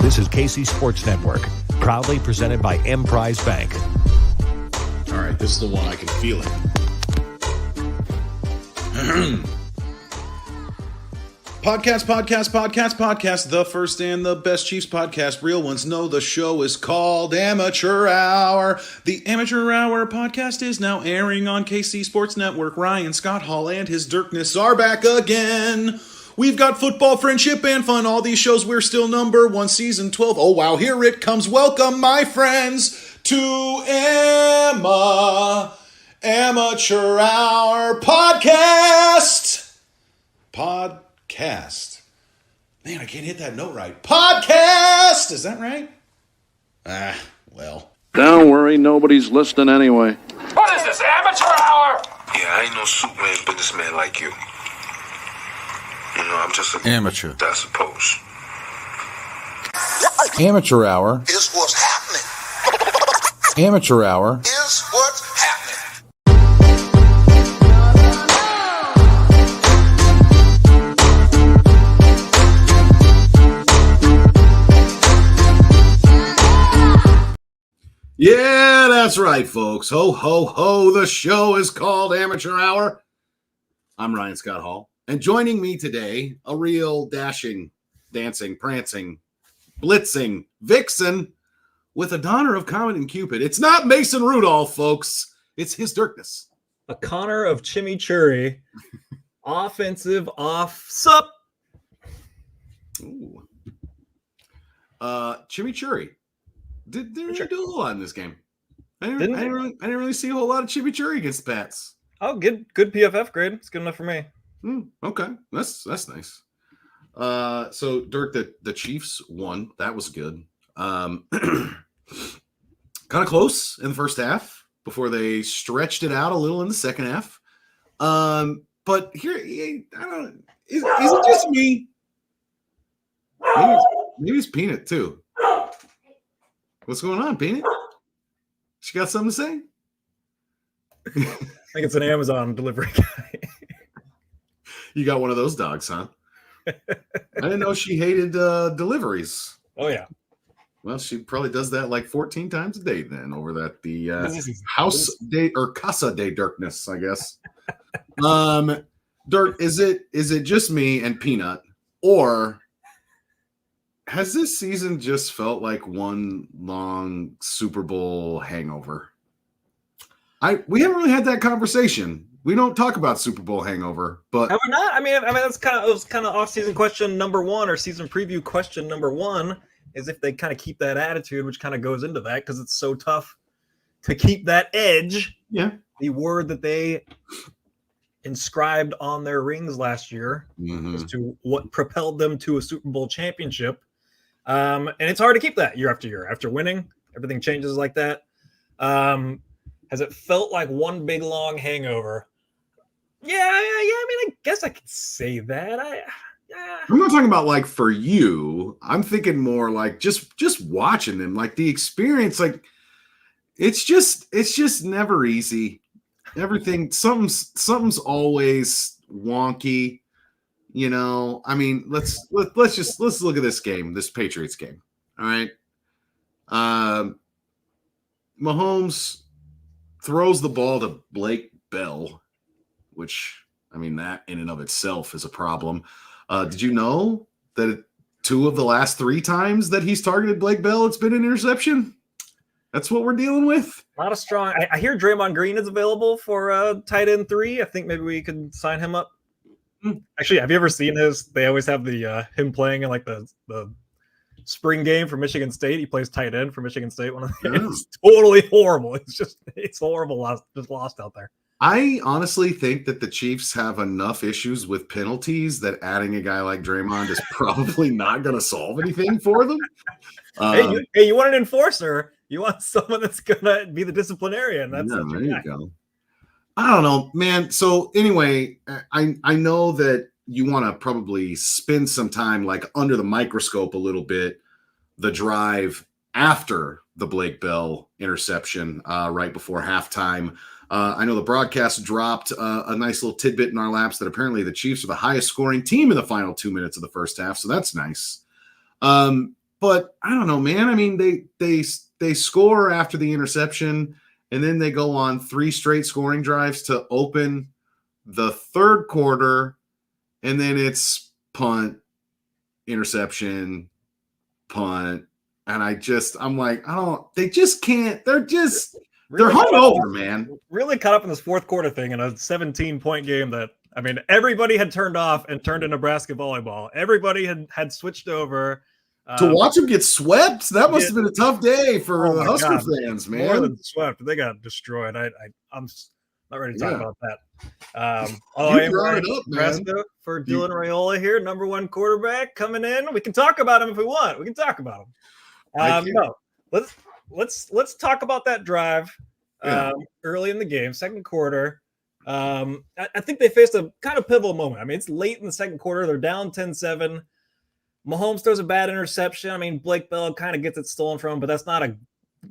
This is KC Sports Network, proudly presented by Emprise Bank. All right, this is the one I can feel it. Podcast. The first and the best Chiefs podcast. Real ones know the show is called Amateur Hour. The Amateur Hour podcast is now airing on KC Sports Network. Ryan, Scott Hall, and HisDirkness are back again. We've got football, friendship, and fun. All these shows, we're still number one, season 12. Oh, wow, here it comes. Welcome, my friends, to Amateur Hour podcast. Podcast. Man, I can't hit that note right. Podcast! Is that right? Well. Don't worry, nobody's listening anyway. What is this, amateur hour? Yeah, I ain't no Superman businessman like you. You know, I'm just an amateur. I suppose. Amateur Hour. Is what's happening. Amateur Hour. Is what's happening. Yeah, that's right, folks. Ho, ho, ho. The show is called Amateur Hour. I'm Ryan Scott Hall. And joining me today, a real dashing, dancing, prancing, blitzing vixen with a donor of Comet and Cupid. It's not Mason Rudolph, folks. It's HisDirkness. A Connor of Chimichurri. Offensive off sup. Ooh. Chimichurri. Didn't really do a whole lot in this game. I didn't really see a whole lot of Chimichurri against the Pats. Oh, good PFF grade. It's good enough for me. Okay, that's nice. So Dirk, the Chiefs won. That was good. Kind of close in the first half before they stretched it out a little in the second half. But here, I don't. Is it just me? Maybe it's Peanut too. What's going on, Peanut? She got something to say? I think it's an Amazon delivery guy. You got one of those dogs, huh? I didn't know she hated deliveries. Oh, yeah. Well, she probably does that like 14 times a day then over at the house day or Casa de Dirkness, I guess. Dirk, is it just me and Peanut, or has this season just felt like one long Super Bowl hangover? We haven't really had that conversation. We don't talk about Super Bowl hangover, but have we not? I mean, that's kind of off-season question number one, or season preview question number one, is if they kind of keep that attitude, which kind of goes into that because it's so tough to keep that edge. Yeah, the word that they inscribed on their rings last year as to what propelled them to a Super Bowl championship. And it's hard to keep that year after year. After winning, everything changes like that. Has it felt like one big long hangover? Yeah. I mean, I guess I could say that. I'm not talking about like for you. I'm thinking more like just watching them, like the experience. Like it's just never easy. Everything, something's always wonky. You know, I mean, let's look at this game, this Patriots game. All right. Mahomes throws the ball to Blake Bell, which, I mean, that in and of itself is a problem. Did you know that 2 of the last 3 times that he's targeted Blake Bell, it's been an interception? That's what we're dealing with. A lot of strong. I hear Draymond Green is available for tight end 3. I think maybe we could sign him up. Actually, have you ever seen his? They always have the him playing in like the spring game for Michigan State. He plays tight end for Michigan State. It's totally horrible. It's horrible. Just lost out there. I honestly think that the Chiefs have enough issues with penalties that adding a guy like Draymond is probably not going to solve anything for them. Hey, you want an enforcer? You want someone that's going to be the disciplinarian. That's there you go. I don't know, man. So anyway, I know that you want to probably spend some time like under the microscope a little bit, the drive after the Blake Bell interception right before halftime. I know the broadcast dropped a nice little tidbit in our laps that apparently the Chiefs are the highest scoring team in the final 2 minutes of the first half. So that's nice. But I don't know, man. I mean, they score after the interception, and then they go on 3 straight scoring drives to open the third quarter, and then it's punt, interception, punt. And I'm like, they just can't. They're hungover, man. Really caught up in this fourth quarter thing in a 17-point game that, I mean, everybody had turned off and turned to Nebraska volleyball. Everybody had switched over. To watch them get swept, that must have been a tough day for the Husker fans, man. More than swept. They got destroyed. I'm not ready to talk about that. I am ready Nebraska for Dylan Raiola here, number 1 quarterback coming in. We can talk about him if we want. We can talk about him. No, let's talk about that drive early in the game, second quarter. I think they faced a kind of pivotal moment. I mean, it's late in the second quarter. They're down 10-7. Mahomes throws a bad interception. I mean, Blake Bell kind of gets it stolen from him, but that's not a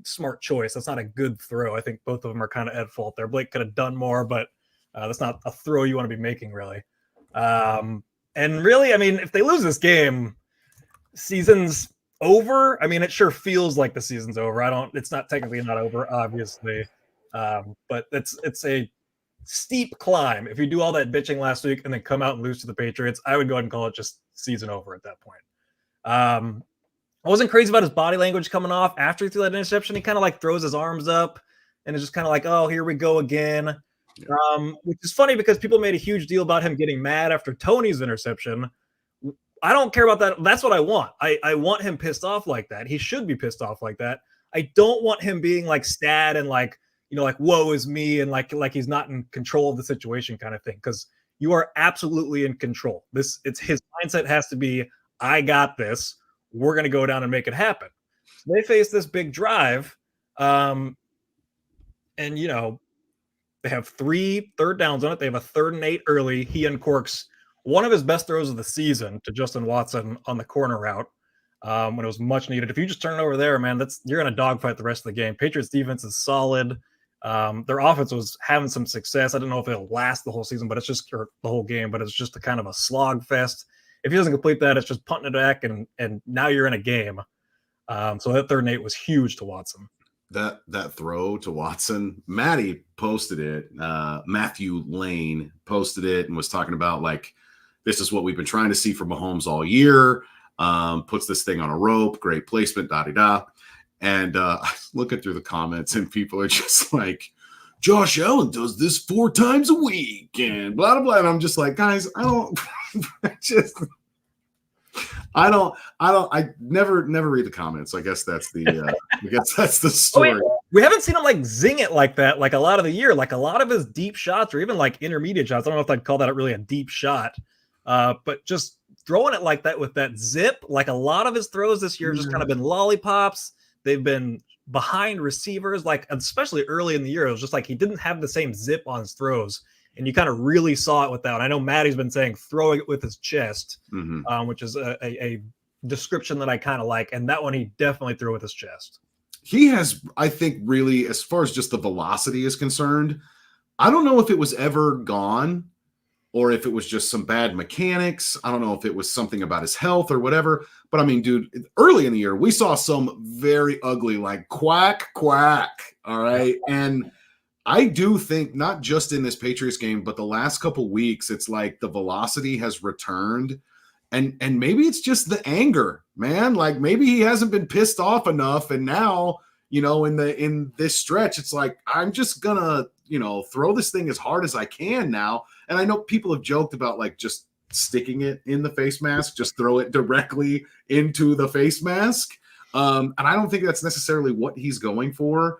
smart choice. That's not a good throw. I think both of them are kind of at fault there. Blake could have done more, but that's not a throw you want to be making, really. And really, I mean, if they lose this game, season's over. I mean, it sure feels like the season's over. It's not technically not over, obviously. But it's a steep climb. If you do all that bitching last week and then come out and lose to the Patriots, I would go ahead and call it just season over at that point. I wasn't crazy about his body language coming off after he threw that interception. He kind of like throws his arms up and it's just kind of like, oh, here we go again. Which is funny because people made a huge deal about him getting mad after Tony's interception. I don't care about that. That's what I want. I want him pissed off like that. He should be pissed off like that. I don't want him being like sad and like, like woe is me and like he's not in control of the situation kind of thing. Because you are absolutely in control. It's his mindset has to be, I got this. We're going to go down and make it happen. So they face this big drive. And they have 3 third downs on it. They have a 3rd and 8 early. He uncorks one of his best throws of the season to Justin Watson on the corner route when it was much needed. If you just turn it over there, man, you're going to dogfight the rest of the game. Patriots defense is solid. Their offense was having some success. I don't know if it'll last the whole season, but it's just the whole game. But it's just a kind of a slog fest. If he doesn't complete that, it's just punting it back, and now you're in a game. So that 3rd and 8 was huge to Watson. That throw to Watson, Maddie posted it. Matthew Lane posted it and was talking about like, this is what we've been trying to see from Mahomes all year. Puts this thing on a rope, great placement, da-da-da. And looking through the comments and people are just like, Josh Allen does this 4 times a week and blah, blah, blah. And I'm just like, guys, I never read the comments. I guess that's the story. We haven't seen him like zing it like that, like a lot of the year, like a lot of his deep shots or even like intermediate shots. I don't know if I'd call that really a deep shot, but just throwing it like that with that zip, like a lot of his throws this year have just kind of been lollipops. They've been behind receivers, like especially early in the year. It was just like he didn't have the same zip on his throws. And you kind of really saw it with that one. I know Maddie's been saying throwing it with his chest, which is a description that I kind of like. And that one he definitely threw with his chest. He has, I think, really, as far as just the velocity is concerned, I don't know if it was ever gone or if it was just some bad mechanics. I don't know if it was something about his health or whatever. But I mean, dude, early in the year, we saw some very ugly, like quack, quack. All right. And I do think not just in this Patriots game, but the last couple weeks, it's like the velocity has returned. And maybe it's just the anger, man. Like maybe he hasn't been pissed off enough. And now, in this stretch, it's like, I'm just gonna, throw this thing as hard as I can now. And I know people have joked about like just sticking it in the face mask, just throw it directly into the face mask. And I don't think that's necessarily what he's going for.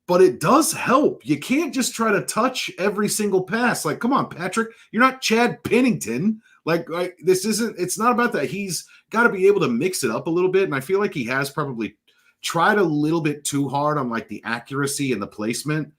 But it does help. You can't just try to touch every single pass. Like, come on, Patrick. You're not Chad Pennington. Like it's not about that. He's got to be able to mix it up a little bit. And I feel like he has probably tried a little bit too hard on like the accuracy and the placement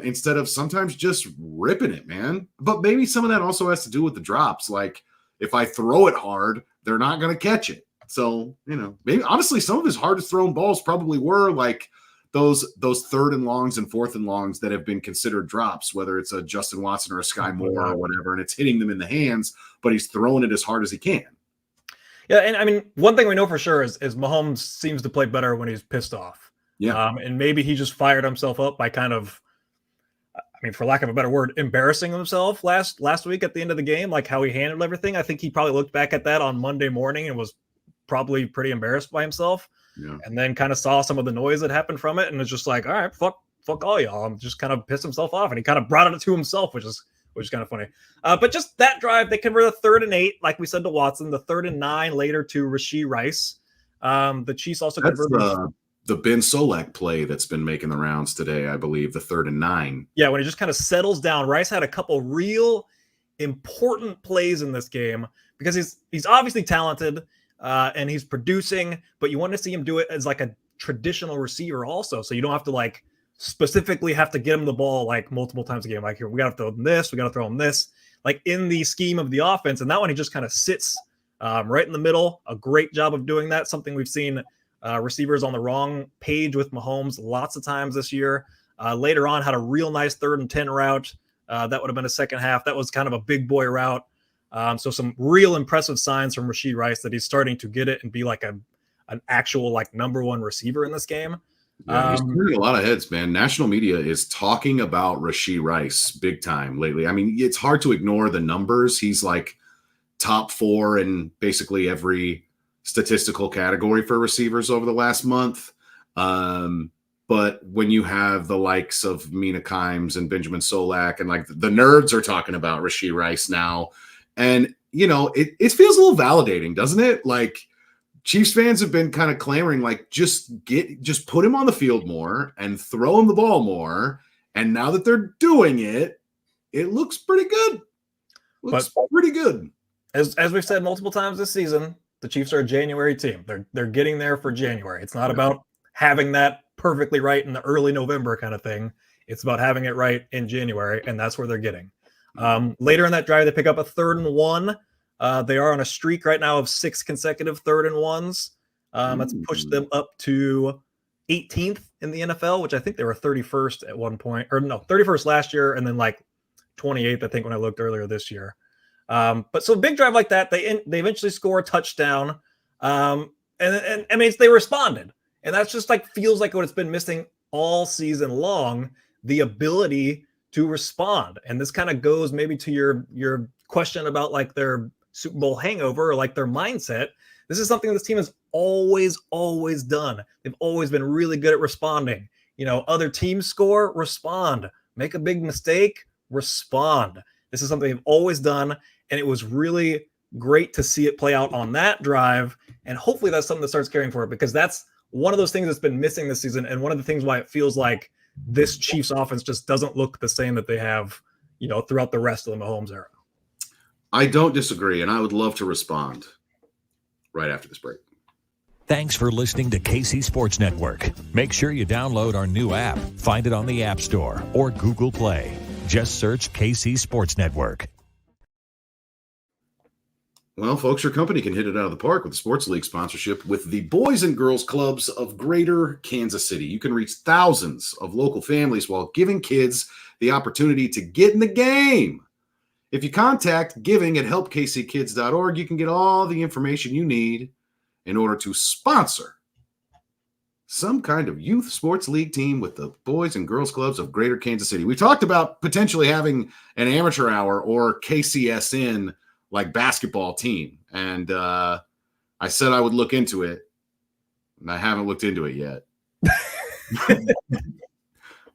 instead of sometimes just ripping it, man. But maybe some of that also has to do with the drops. Like if I throw it hard, they're not going to catch it. So, maybe honestly, some of his hardest thrown balls probably were like those 3rd and longs and 4th and longs that have been considered drops, whether it's a Justin Watson or a Skyy Moore or whatever, and it's hitting them in the hands, but he's throwing it as hard as he can. Yeah, and I mean, one thing we know for sure is Mahomes seems to play better when he's pissed off. Yeah. And maybe he just fired himself up by kind of, I mean, for lack of a better word, embarrassing himself last week at the end of the game, like how he handled everything. I think he probably looked back at that on Monday morning and was probably pretty embarrassed by himself. Yeah. And then kind of saw some of the noise that happened from it and was just like, all right, fuck all y'all. I'm just kind of pissed himself off. And he kind of brought it to himself, which is kind of funny. But just that drive, they converted a 3rd and 8, like we said to Watson, the 3rd and 9 later to Richie Rice. The Chiefs also converted the Ben Solak play that's been making the rounds today, I believe, the 3rd and 9. Yeah, when he just kind of settles down. Rice had a couple real important plays in this game because he's obviously talented and he's producing, but you want to see him do it as like a traditional receiver also. So you don't have to like specifically have to get him the ball like multiple times a game. Like, here, we got to throw him this, we got to throw him this, like in the scheme of the offense. And that one, he just kind of sits right in the middle. A great job of doing that. Something we've seen receivers on the wrong page with Mahomes lots of times this year. Later on, had a real nice 3rd and 10 route. That would have been a second half. That was kind of a big boy route. So some real impressive signs from Richie Rice that he's starting to get it and be like an actual like number 1 receiver in this game. Yeah, he's turning a lot of heads, man. National media is talking about Richie Rice big time lately. I mean, it's hard to ignore the numbers. He's like top 4 in basically every statistical category for receivers over the last month. But when you have the likes of Mina Kimes and Benjamin Solak and like the nerds are talking about Richie Rice now, and you know, it feels a little validating, doesn't it? Like Chiefs fans have been kind of clamoring, like just put him on the field more and throw him the ball more. And now that they're doing it, it looks pretty good. Pretty good. As we've said multiple times this season, the Chiefs are a January team. They're getting there for January. It's not about having that perfectly right in the early November kind of thing. It's about having it right in January, and that's where they're getting. Later in that drive, they pick up a 3rd and 1. They are on a streak right now of 6 consecutive 3rd and 1s. That's pushed them up to 18th in the NFL, which I think they were 31st at one point, or no, 31st last year, and then like 28th, I think, when I looked earlier this year. But so a big drive like that, they eventually score a touchdown. And I mean, they responded. And that's just like feels like what it's been missing all season long, the ability to respond. And this kind of goes maybe to your question about like their Super Bowl hangover or like their mindset. This is something this team has always done. They've always been really good at responding. You know, other teams score, respond. Make a big mistake, respond. This is something they've always done. And it was really great to see it play out on that drive. And hopefully that's something that starts carrying forward, because that's one of those things that's been missing this season. And one of the things why it feels like this Chiefs offense just doesn't look the same that they have, you know, throughout the rest of the Mahomes era. I don't disagree, and I would love to respond right after this break. Thanks for listening to KC Sports Network. Make sure you download our new app. Find it on the App Store or Google Play. Just search KC Sports Network. Well, folks, your company can hit it out of the park with the Sports League sponsorship with the Boys and Girls Clubs of Greater Kansas City. You can reach thousands of local families while giving kids the opportunity to get in the game. If you contact giving@helpkckids.org, you can get all the information you need in order to sponsor some kind of youth sports league team with the Boys and Girls Clubs of Greater Kansas City. We talked about potentially having an amateur hour or KCSN like basketball team. And I said I would look into it, and I haven't looked into it yet.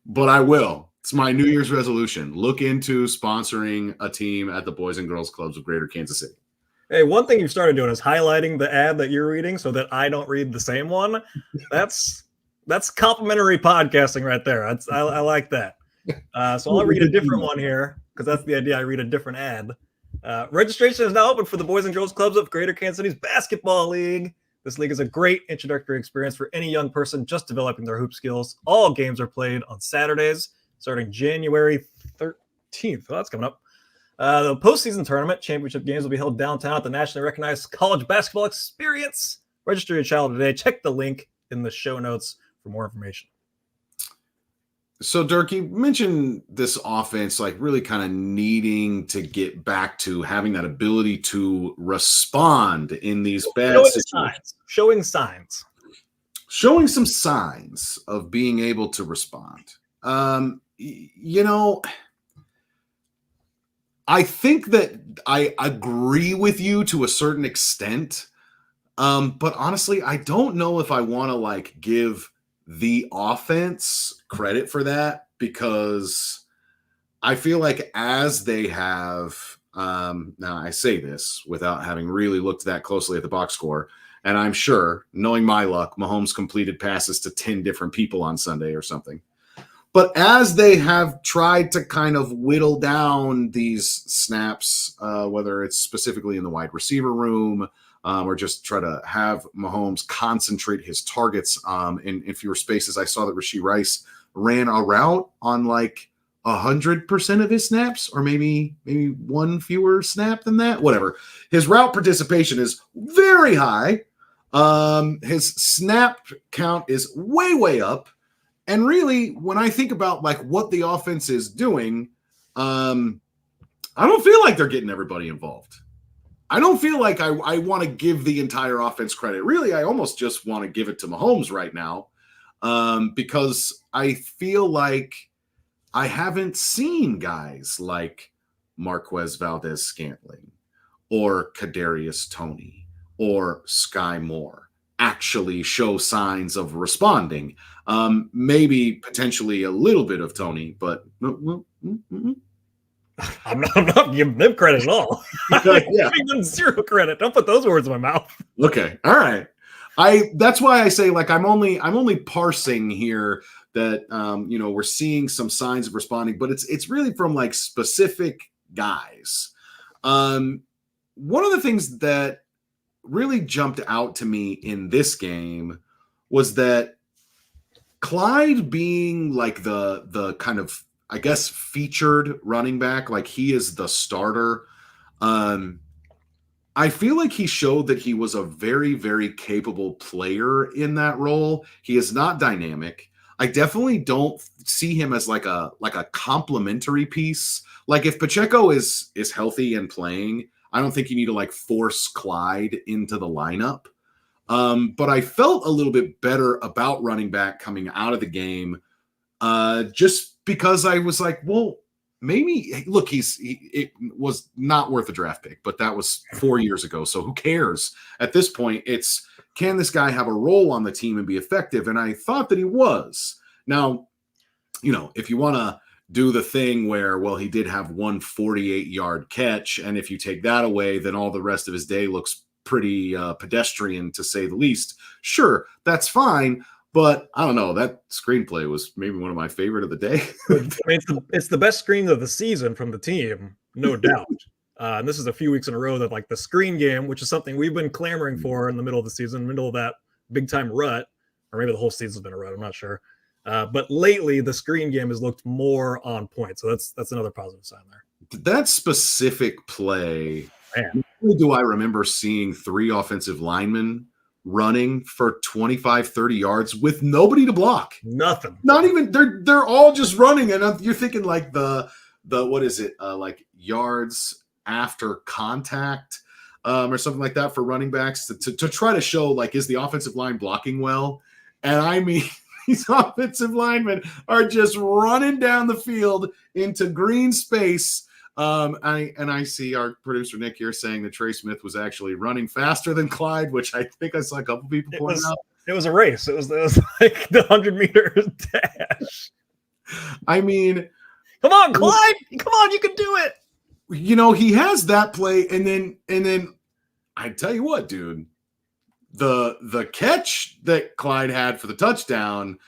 But I will. It's my New Year's resolution. Look into sponsoring a team at the Boys and Girls Clubs of Greater Kansas City. Hey, one thing you've started doing is highlighting the ad that you're reading so that I don't read the same one. That's complimentary podcasting right there. I like that. So I'll read a different one here because that's the idea. I read a different ad. Registration is now open for the Boys and Girls Clubs of Greater Kansas City's Basketball League. This league is a great introductory experience for any young person just developing their hoop skills. All games are played on Saturdays starting January 13th. Well, that's coming up. The postseason tournament championship games will be held downtown at the nationally recognized College Basketball Experience. Register your child today. Check the link in the show notes for more information. So, Dirk, you mentioned this offense, like really kind of needing to get back to having that ability to respond in these bad situations. Showing signs. Showing some signs of being able to respond. You know, I think that I agree with you to a certain extent. But honestly, I don't know if I want to like give the offense credit for that, because I feel like as they have, now I say this without having really looked that closely at the box score, and I'm sure, knowing my luck, Mahomes completed passes to 10 different people on Sunday or something. But as they have tried to kind of whittle down these snaps, whether it's specifically in the wide receiver room, or just try to have Mahomes concentrate his targets in fewer spaces. I saw that Richie Rice ran a route on like 100% of his snaps, or maybe one fewer snap than that. Whatever. His route participation is very high. His snap count is way up. And really, when I think about like what the offense is doing, I don't feel like they're getting everybody involved. I don't feel like I want to give the entire offense credit. Really, I almost just want to give it to Mahomes right now, because I feel like I haven't seen guys like Marquez Valdez-Scantling or Kadarius Tony or Skyy Moore actually show signs of responding. Maybe potentially a little bit of Tony, but I'm not giving them credit at all. I'm giving them zero credit. Don't put those words in my mouth. Okay. All right. That's why I say like I'm only parsing here that we're seeing some signs of responding, but it's really from like specific guys. One of the things that really jumped out to me in this game was that Clyde being like the kind of, I guess, featured running back, like he is the starter. I feel like he showed that he was a very, very capable player in that role. He is not dynamic. I definitely don't see him as like a complementary piece. Like if Pacheco is healthy and playing, I don't think you need to like force Clyde into the lineup. But I felt a little bit better about running back coming out of the game, just because I was like, well, maybe look, it was not worth a draft pick, but that was 4 years ago. So who cares at this point? It's, can this guy have a role on the team and be effective? And I thought that he was. Now, if you want to do the thing where, well, he did have one 48-yard catch, and if you take that away, then all the rest of his day looks pretty pedestrian, to say the least. Sure, that's fine. But I don't know, that screenplay was maybe one of my favorite of the day. It's the best screen of the season from the team, no doubt. And this is a few weeks in a row that like the screen game, which is something we've been clamoring for in the middle of the season, middle of that big time rut, or maybe the whole season's been a rut, I'm not sure. But lately the screen game has looked more on point. So that's another positive sign there. That specific play, man, do I remember seeing 3 offensive linemen running for 25, 30 yards with nobody to block. Nothing. Not even, they're all just running. And you're thinking like the what is it? Like yards after contact or something like that for running backs to try to show like, is the offensive line blocking well? And I mean, these offensive linemen are just running down the field into green space. I see our producer Nick here saying that Trey Smith was actually running faster than Clyde, which I think I saw a couple people point out. It was a race. It was like the 100-meter dash. I mean, come on, Clyde! Come on, you can do it. He has that play, and then I tell you what, dude, the catch that Clyde had for the touchdown.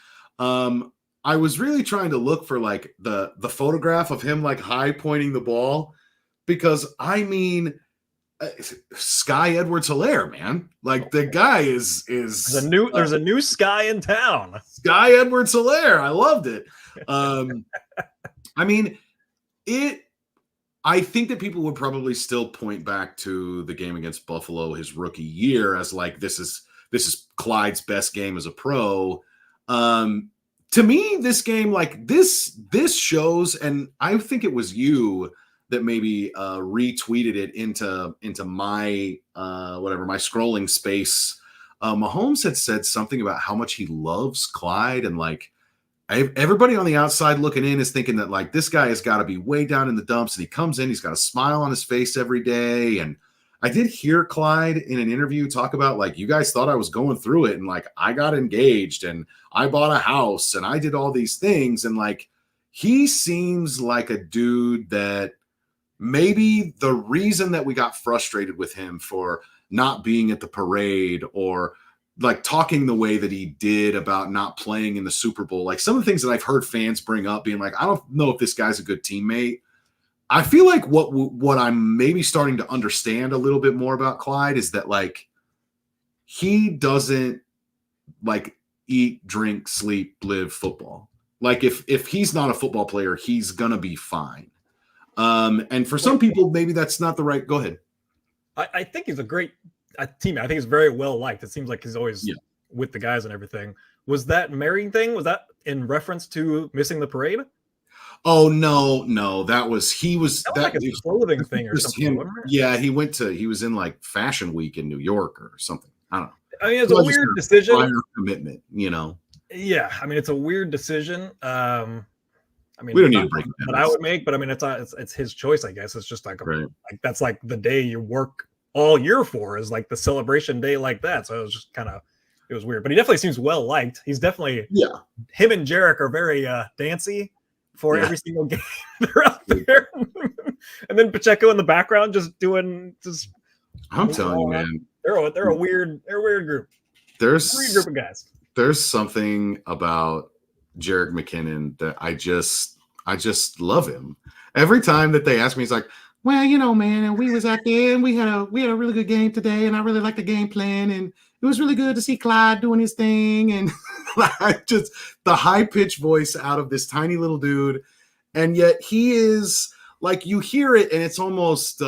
I was really trying to look for like the photograph of him like high pointing the ball, because I mean, Skyy Edwards-Helaire, man, like the guy is there's a new Skyy in town. Skyy Edwards-Helaire, I loved it. I mean, I think that people would probably still point back to the game against Buffalo his rookie year as like this is Clyde's best game as a pro. to me, this game, like this shows, and I think it was you that maybe retweeted it into my my scrolling space. Mahomes had said something about how much he loves Clyde, and like everybody on the outside looking in is thinking that like this guy has got to be way down in the dumps, and he comes in, he's got a smile on his face every day. And I did hear Clyde in an interview talk about like, you guys thought I was going through it, and like I got engaged and I bought a house and I did all these things. And like, he seems like a dude that maybe the reason that we got frustrated with him for not being at the parade or like talking the way that he did about not playing in the Super Bowl, like some of the things that I've heard fans bring up being like, I don't know if this guy's a good teammate. I feel like what I'm maybe starting to understand a little bit more about Clyde is that like he doesn't like eat, drink, sleep, live football. Like if he's not a football player, he's gonna be fine. And for some people, maybe that's not the right. Go ahead. I think he's a great teammate. I think he's very well liked. It seems like he's always with the guys and everything. Was that marrying thing? Was that in reference to missing the parade? Oh no, that was like a clothing thing or something. Yeah, he was in like Fashion Week in New York or something. I don't know. I mean, it's a weird decision. Prior commitment, you know. Yeah, I mean, it's a weird decision. I mean, we don't need to break it down. But I would make, but I mean, it's his choice, I guess. It's just like like that's like the day you work all year for is like the celebration day like that. So it was just it was weird. But he definitely seems well liked. He's definitely him and Jarek are very dancy for every single game they're out there. And then Pacheco in the background just. I'm telling you, man. They're a weird group. There's a weird group of guys. There's something about Jerick McKinnon that I just love him. Every time that they ask me, he's like, well, you know, man, and we was out there and we had a really good game today, and I really liked the game plan, and it was really good to see Clyde doing his thing. And just the high-pitched voice out of this tiny little dude. And yet he is like, you hear it and it's almost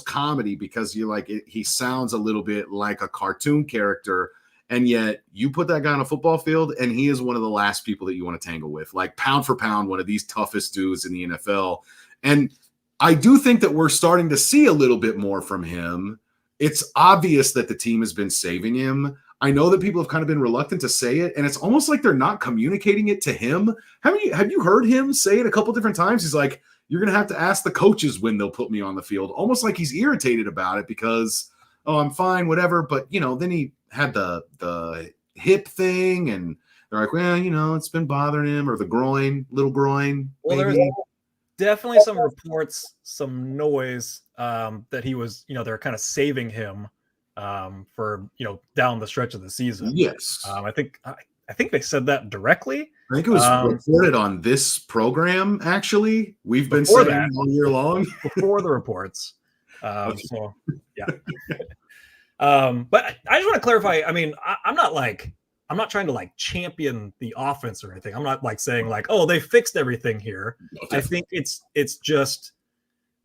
comedy because you like it, he sounds a little bit like a cartoon character. And yet you put that guy on a football field and he is one of the last people that you want to tangle with, like pound for pound, one of these toughest dudes in the NFL. And I do think that we're starting to see a little bit more from him. It's obvious that the team has been saving him. I know that people have kind of been reluctant to say it, and it's almost like they're not communicating it to him. Have you heard him say it a couple different times? He's like, you're going to have to ask the coaches when they'll put me on the field. Almost like he's irritated about it because, oh, I'm fine, whatever. But, you know, then he had the hip thing, and they're like, well, you know, it's been bothering him, or the little groin. Well, maybe. There's definitely some reports, some noise that he was, you know, they're kind of saving him for, you know, down the stretch of the season. Yes. I think they said that directly. I think it was reported on this program, actually. We've been saying that all year long. Before the reports. Okay. So, yeah. But I just want to clarify. I mean, I'm not trying to like champion the offense or anything. I'm not like saying like, oh, they fixed everything here. Okay. I think it's just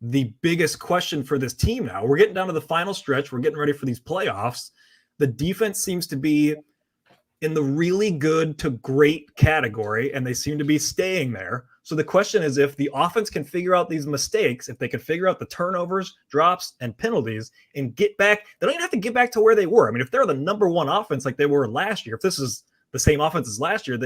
the biggest question for this team now. We're getting down to the final stretch. We're getting ready for these playoffs. The defense seems to be in the really good to great category, and they seem to be staying there. So the question is, if the offense can figure out these mistakes, if they can figure out the turnovers, drops, and penalties and get back, they don't even have to get back to where they were. I mean, if they're the number one offense like they were last year, if this is the same offense as last year,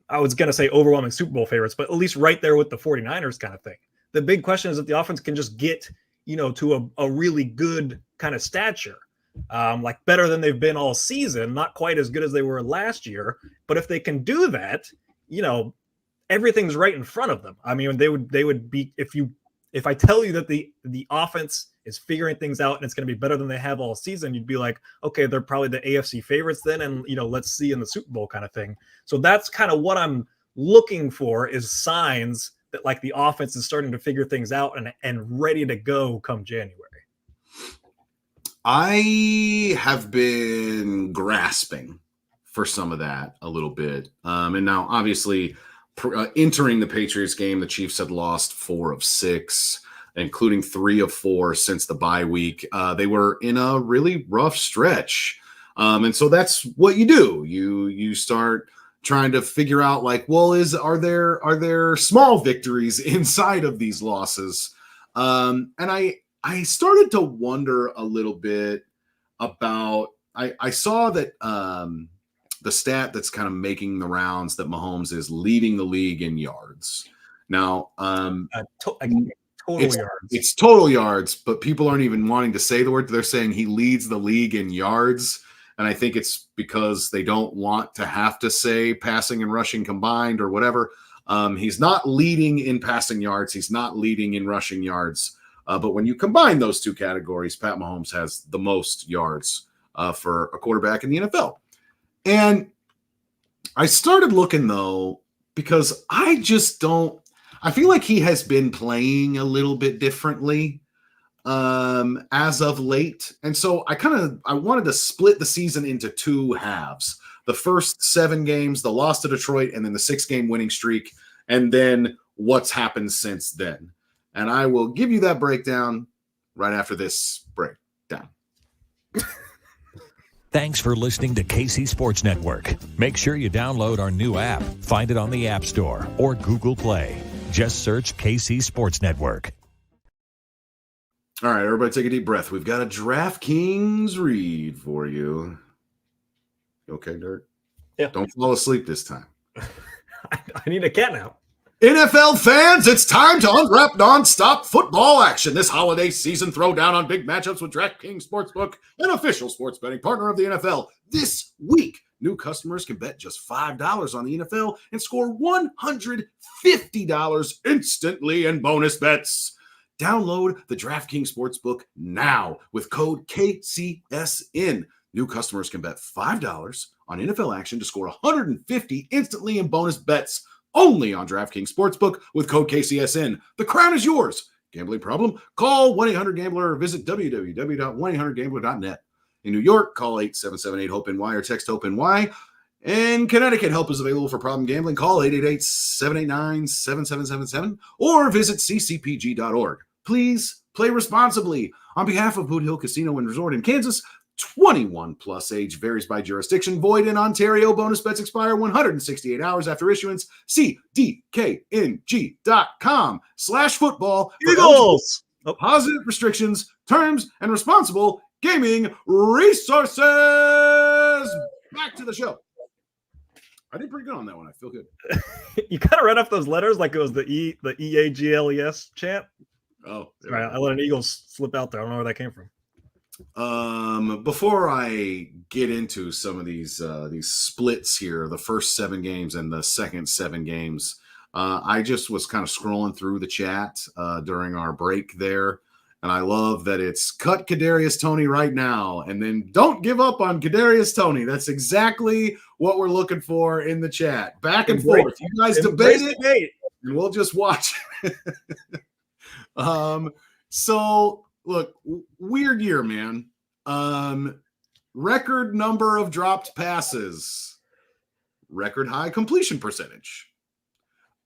I was going to say overwhelming Super Bowl favorites, but at least right there with the 49ers kind of thing. The big question is if the offense can just get, you know, to a really good kind of stature. Like better than they've been all season, not quite as good as they were last year. But if they can do that, you know, everything's right in front of them. I mean, they would be, if I tell you that the offense is figuring things out and it's going to be better than they have all season, you'd be like, okay, they're probably the AFC favorites then, and you know, let's see in the Super Bowl kind of thing. So that's kind of what I'm looking for, is signs that like the offense is starting to figure things out and ready to go come January. I have been grasping for some of that a little bit. And now, obviously, entering the Patriots game, the Chiefs had lost 4 of 6, including 3 of 4 since the bye week. They were in a really rough stretch. And so that's what you do. You start trying to figure out like, well, are there small victories inside of these losses? And I started to wonder a little bit about, I saw that the stat that's kind of making the rounds that Mahomes is leading the league in yards. Now, total yards. It's total yards, but people aren't even wanting to say the word. They're saying he leads the league in yards. And I think it's because they don't want to have to say passing and rushing combined or whatever. He's not leading in passing yards. He's not leading in rushing yards. But when you combine those two categories, Pat Mahomes has the most yards for a quarterback in the NFL. And I started looking, though, because I feel like he has been playing a little bit differently as of late. And so I wanted to split the season into two halves. The first 7 games, the loss to Detroit, and then the 6-game winning streak, and then what's happened since then. And I will give you that breakdown right after this breakdown. Thanks for listening to KC Sports Network. Make sure you download our new app. Find it on the App Store or Google Play. Just search KC Sports Network. All right, everybody take a deep breath. We've got a DraftKings read for you. You okay, Dirk? Yeah. Don't fall asleep this time. I need a cat now. NFL fans, it's time to unwrap nonstop football action this holiday season. Throw down on big matchups with DraftKings Sportsbook, an official sports betting partner of the NFL. This week, new customers can bet just $5 on the NFL and score $150 instantly in bonus bets. Download the DraftKings Sportsbook now with code KCSN. New customers can bet $5 on NFL action to score $150 instantly in bonus bets. Only on DraftKings Sportsbook with code KCSN. The crown is yours. Gambling problem? Call 1-800-GAMBLER or visit www.1800gambler.net. In New York, call 877-8-HOPE-NY or text HOPE-NY. In Connecticut, help is available for problem gambling. Call 888-789-7777 or visit ccpg.org. Please play responsibly. On behalf of Boot Hill Casino and Resort in Kansas, 21 plus age, varies by jurisdiction, void in Ontario. Bonus bets expire 168 hours after issuance. See dkng.com/football. Eagles. Positive restrictions, terms, and responsible gaming resources. Back to the show. I did pretty good on that one. I feel good. You kind of read off those letters like it was the EAGLES chant. Oh, sorry, I let an eagle slip out there. I don't know where that came from. Before I get into some of these splits here, the first 7 games and the second 7 games, I just was kind of scrolling through the chat during our break there, and I love that it's cut Kadarius Tony right now, and then don't give up on Kadarius Tony. That's exactly what we're looking for in the chat. Back and forth. You guys debate it, and we'll just watch. So. Look, weird year, man. Record number of dropped passes. Record high completion percentage.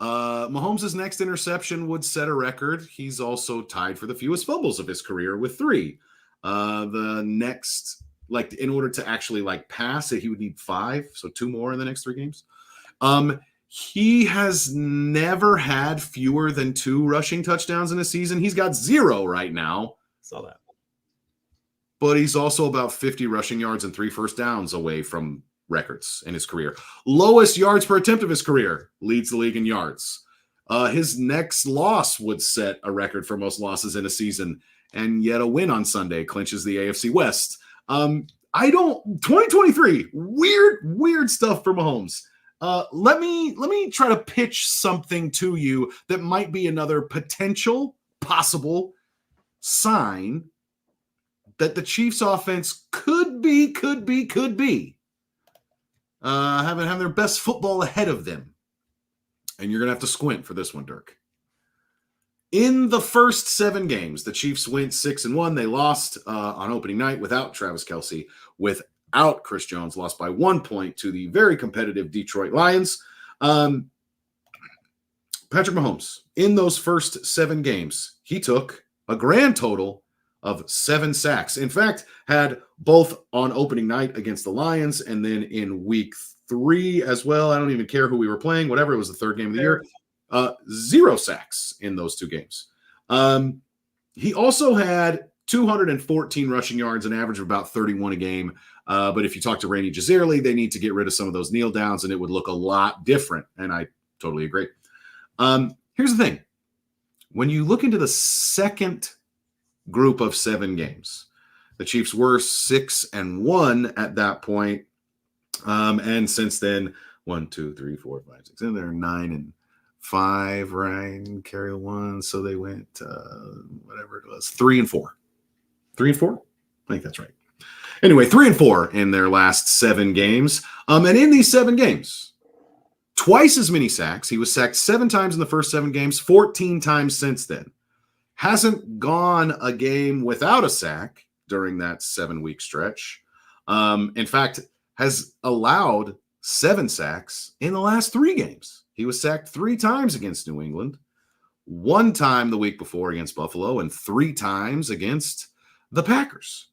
Mahomes' next interception would set a record. He's also tied for the fewest fumbles of his career with 3. The next, in order to actually pass it, he would need 5, so 2 more in the next 3 games. He has never had fewer than 2 rushing touchdowns in a season. He's got 0 right now. Saw that. But he's also about 50 rushing yards and 3 first downs away from records in his career. Lowest yards per attempt of his career, leads the league in yards. His next loss would set a record for most losses in a season, and yet a win on Sunday clinches the AFC West. 2023, weird stuff for Mahomes. Let me try to pitch something to you that might be another possible sign that the Chiefs offense could be having their best football ahead of them. And you're going to have to squint for this one, Dirk. In the first 7 games, the Chiefs went 6-1. They lost on opening night without Travis Kelce, without Chris Jones, lost by 1 point to the very competitive Detroit Lions. Patrick Mahomes, in those first 7 games, he took a grand total of 7 sacks. In fact, had both on opening night against the Lions and then in week 3 as well. I don't even care who we were playing, whatever. It was the third game of the year. 0 sacks in those 2 games. He also had 214 rushing yards, an average of about 31 a game. But if you talk to Randy Jazirli, they need to get rid of some of those kneel downs, and it would look a lot different. And I totally agree. Here's the thing. When you look into the second group of 7 games, the Chiefs were 6-1 at that point. And since then, 1, 2, 3, 4, 5, 6, and they're 9-5, right? Carry 1. So they went, whatever it was, 3-4. 3-4? I think that's right. Anyway, 3-4 in their last 7 games. And in these 7 games, twice as many sacks. He was sacked 7 times in the first 7 games, 14 times since then. Hasn't gone a game without a sack during that 7-week stretch. In fact, has allowed 7 sacks in the last 3 games. He was sacked 3 times against New England, 1 time the week before against Buffalo, and 3 times against the Packers.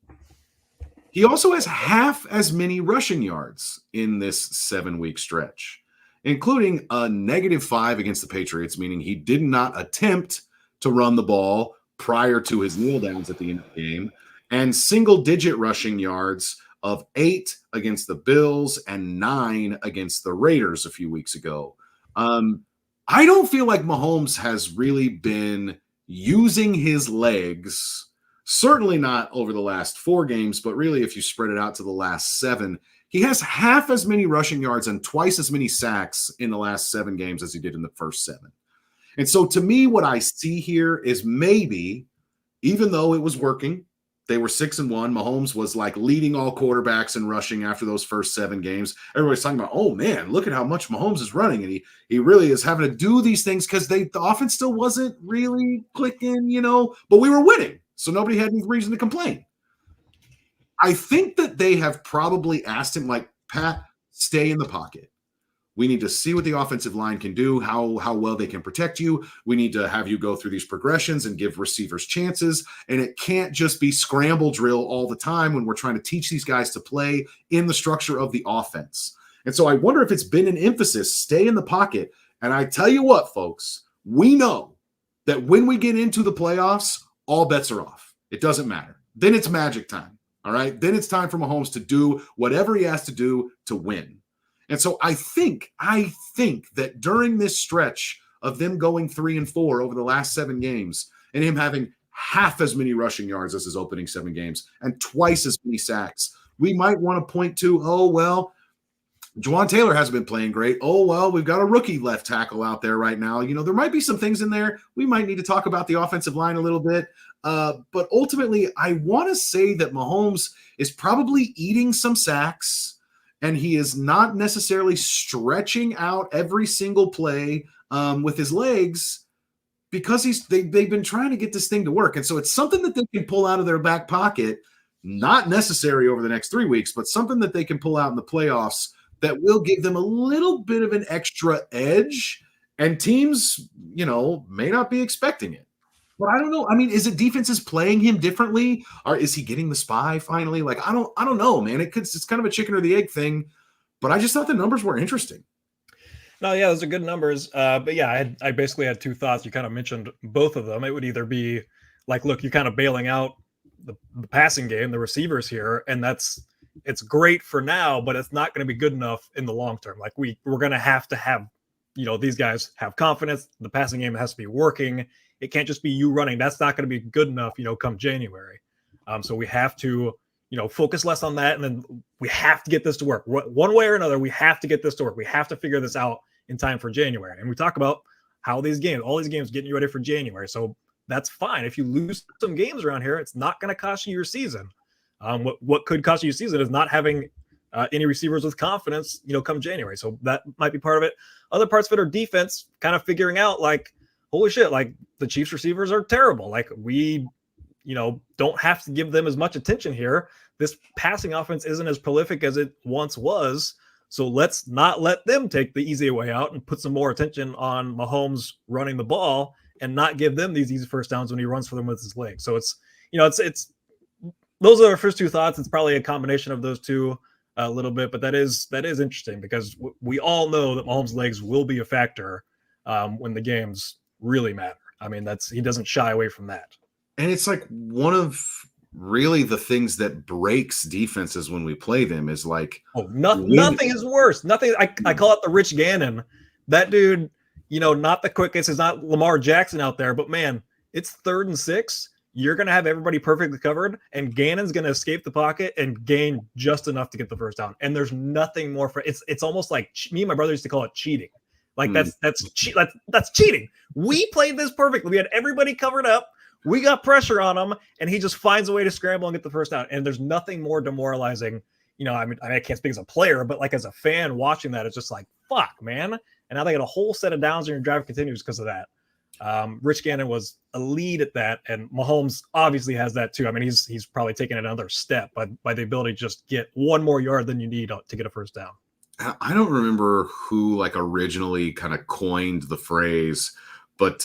He also has half as many rushing yards in this 7-week stretch, including a -5 against the Patriots, meaning he did not attempt to run the ball prior to his kneel downs at the end of the game, and single-digit rushing yards of 8 against the Bills and 9 against the Raiders a few weeks ago. I don't feel like Mahomes has really been using his legs, certainly not over the last 4 games, but really if you spread it out to the last 7, he has half as many rushing yards and twice as many sacks in the last 7 games as he did in the first 7. And so to me, what I see here is maybe, even though it was working, they were 6-1. Mahomes was like leading all quarterbacks in rushing after those first 7 games. Everybody's talking about, oh man, look at how much Mahomes is running. And he really is having to do these things because the offense still wasn't really clicking, but we were winning. So nobody had any reason to complain. I think that they have probably asked him, like, Pat, stay in the pocket. We need to see what the offensive line can do, how well they can protect you. We need to have you go through these progressions and give receivers chances. And it can't just be scramble drill all the time when we're trying to teach these guys to play in the structure of the offense. And so I wonder if it's been an emphasis, stay in the pocket. And I tell you what, folks, we know that when we get into the playoffs, all bets are off. It doesn't matter. Then it's magic time. All right. Then it's time for Mahomes to do whatever he has to do to win. And so I think that during this stretch of them going 3-4 over the last 7 games and him having half as many rushing yards as his opening 7 games and twice as many sacks, we might want to point to, oh, well, Jawaan Taylor hasn't been playing great. Oh, well, we've got a rookie left tackle out there right now. There might be some things in there. We might need to talk about the offensive line a little bit. But ultimately, I want to say that Mahomes is probably eating some sacks, and he is not necessarily stretching out every single play with his legs because they've been trying to get this thing to work. And so it's something that they can pull out of their back pocket, not necessary over the next 3 weeks, but something that they can pull out in the playoffs that will give them a little bit of an extra edge, and teams, may not be expecting it. But I don't know. I mean, is it defenses playing him differently, or is he getting the spy finally? Like, I don't know, man. It's kind of a chicken or the egg thing, but I just thought the numbers were interesting. No, yeah, those are good numbers. But yeah, I basically had 2 thoughts. You kind of mentioned both of them. It would either be like, look, you're kind of bailing out the passing game, the receivers here, and it's great for now, but it's not going to be good enough in the long term. Like we're going to have, these guys have confidence. The passing game has to be working. It can't just be you running. That's not going to be good enough, come January. So we have to, focus less on that. And then we have to get this to work one way or another. We have to get this to work. We have to figure this out in time for January. And we talk about how all these games getting you ready for January. So that's fine. If you lose some games around here, it's not going to cost you your season. What could cost you your season is not having any receivers with confidence, come January. So that might be part of it. Other parts of it are defense, kind of figuring out like, holy shit, like the Chiefs receivers are terrible. Like we, don't have to give them as much attention here. This passing offense isn't as prolific as it once was. So let's not let them take the easy way out and put some more attention on Mahomes running the ball and not give them these easy first downs when he runs for them with his legs. So it's those are our first 2 thoughts. It's probably a combination of those 2. a little bit, but that is interesting because we all know that Mahomes' legs will be a factor when the games really matter. I mean, he doesn't shy away from that. And it's like one of really the things that breaks defenses when we play them is like, nothing is worse. Nothing. I call it the Rich Gannon. That dude, not the quickest. It's not Lamar Jackson out there, but man, it's 3rd and 6. You're going to have everybody perfectly covered, and Gannon's going to escape the pocket and gain just enough to get the first down. And there's nothing more for it's almost like me and my brother used to call it cheating. Like that's cheating. We played this perfectly. We had everybody covered up. We got pressure on him, and he just finds a way to scramble and get the first down. And there's nothing more demoralizing. I mean, I can't speak as a player, but like as a fan watching that, it's just like, fuck, man. And now they get a whole set of downs and your drive continues because of that. Rich Gannon was a lead at that, and Mahomes obviously has that too. I mean, he's probably taken another step by the ability to just get one more yard than you need to get a first down. I don't remember who like originally kind of coined the phrase, but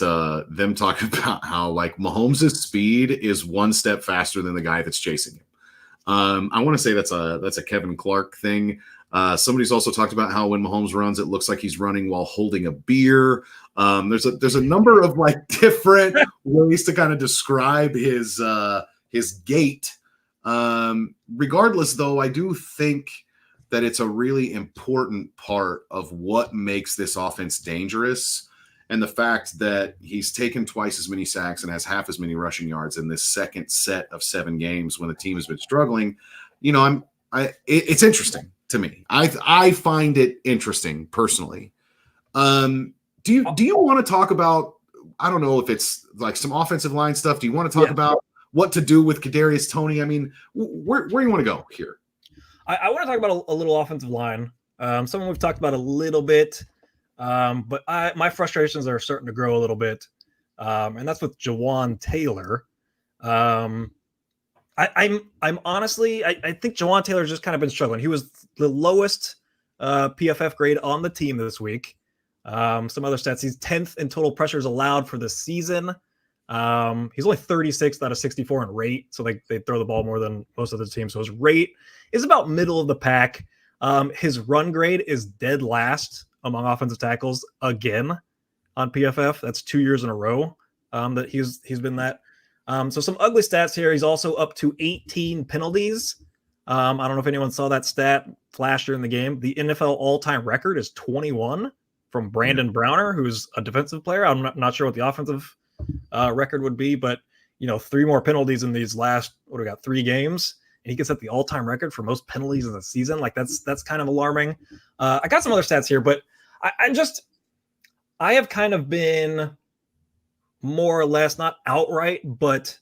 them talking about how like Mahomes' speed is one step faster than the guy that's chasing him. I want to say that's a Kevin Clark thing. Somebody's also talked about how when Mahomes runs, it looks like he's running while holding a beer. There's a number of like different ways to kind of describe his gait. Regardless, though, I do think that it's a really important part of what makes this offense dangerous. And the fact that he's taken twice as many sacks and has half as many rushing yards in this second set of 7 games when the team has been struggling, it's interesting to me. I find it interesting personally. Do you want to talk about, I don't know if it's like some offensive line stuff. Do you want to talk about what to do with Kadarius Tony? I mean, where do you want to go here? I want to talk about a little offensive line. Someone we've talked about a little bit. But my frustrations are starting to grow a little bit, and that's with Jawaan Taylor. I'm honestly, I think Jawaan Taylor's just kind of been struggling. He was the lowest PFF grade on the team this week. Some other stats: he's 10th in total pressures allowed for the season. He's only 36th out of 64 in rate, so they throw the ball more than most of the teams. So his rate is about middle of the pack. His run grade is dead last among offensive tackles again on PFF. That's 2 years in a row that he's been that. So some ugly stats here. He's also up to 18 penalties. I don't know if anyone saw that stat flash during the game. The NFL all-time record is 21 from Brandon Browner, who's a defensive player. I'm not sure what the offensive record would be, but 3 more penalties in these last 3 games. And he gets at the all-time record for most penalties in the season. Like that's kind of alarming. I got some other stats here, but I have kind of been more or less, not outright, but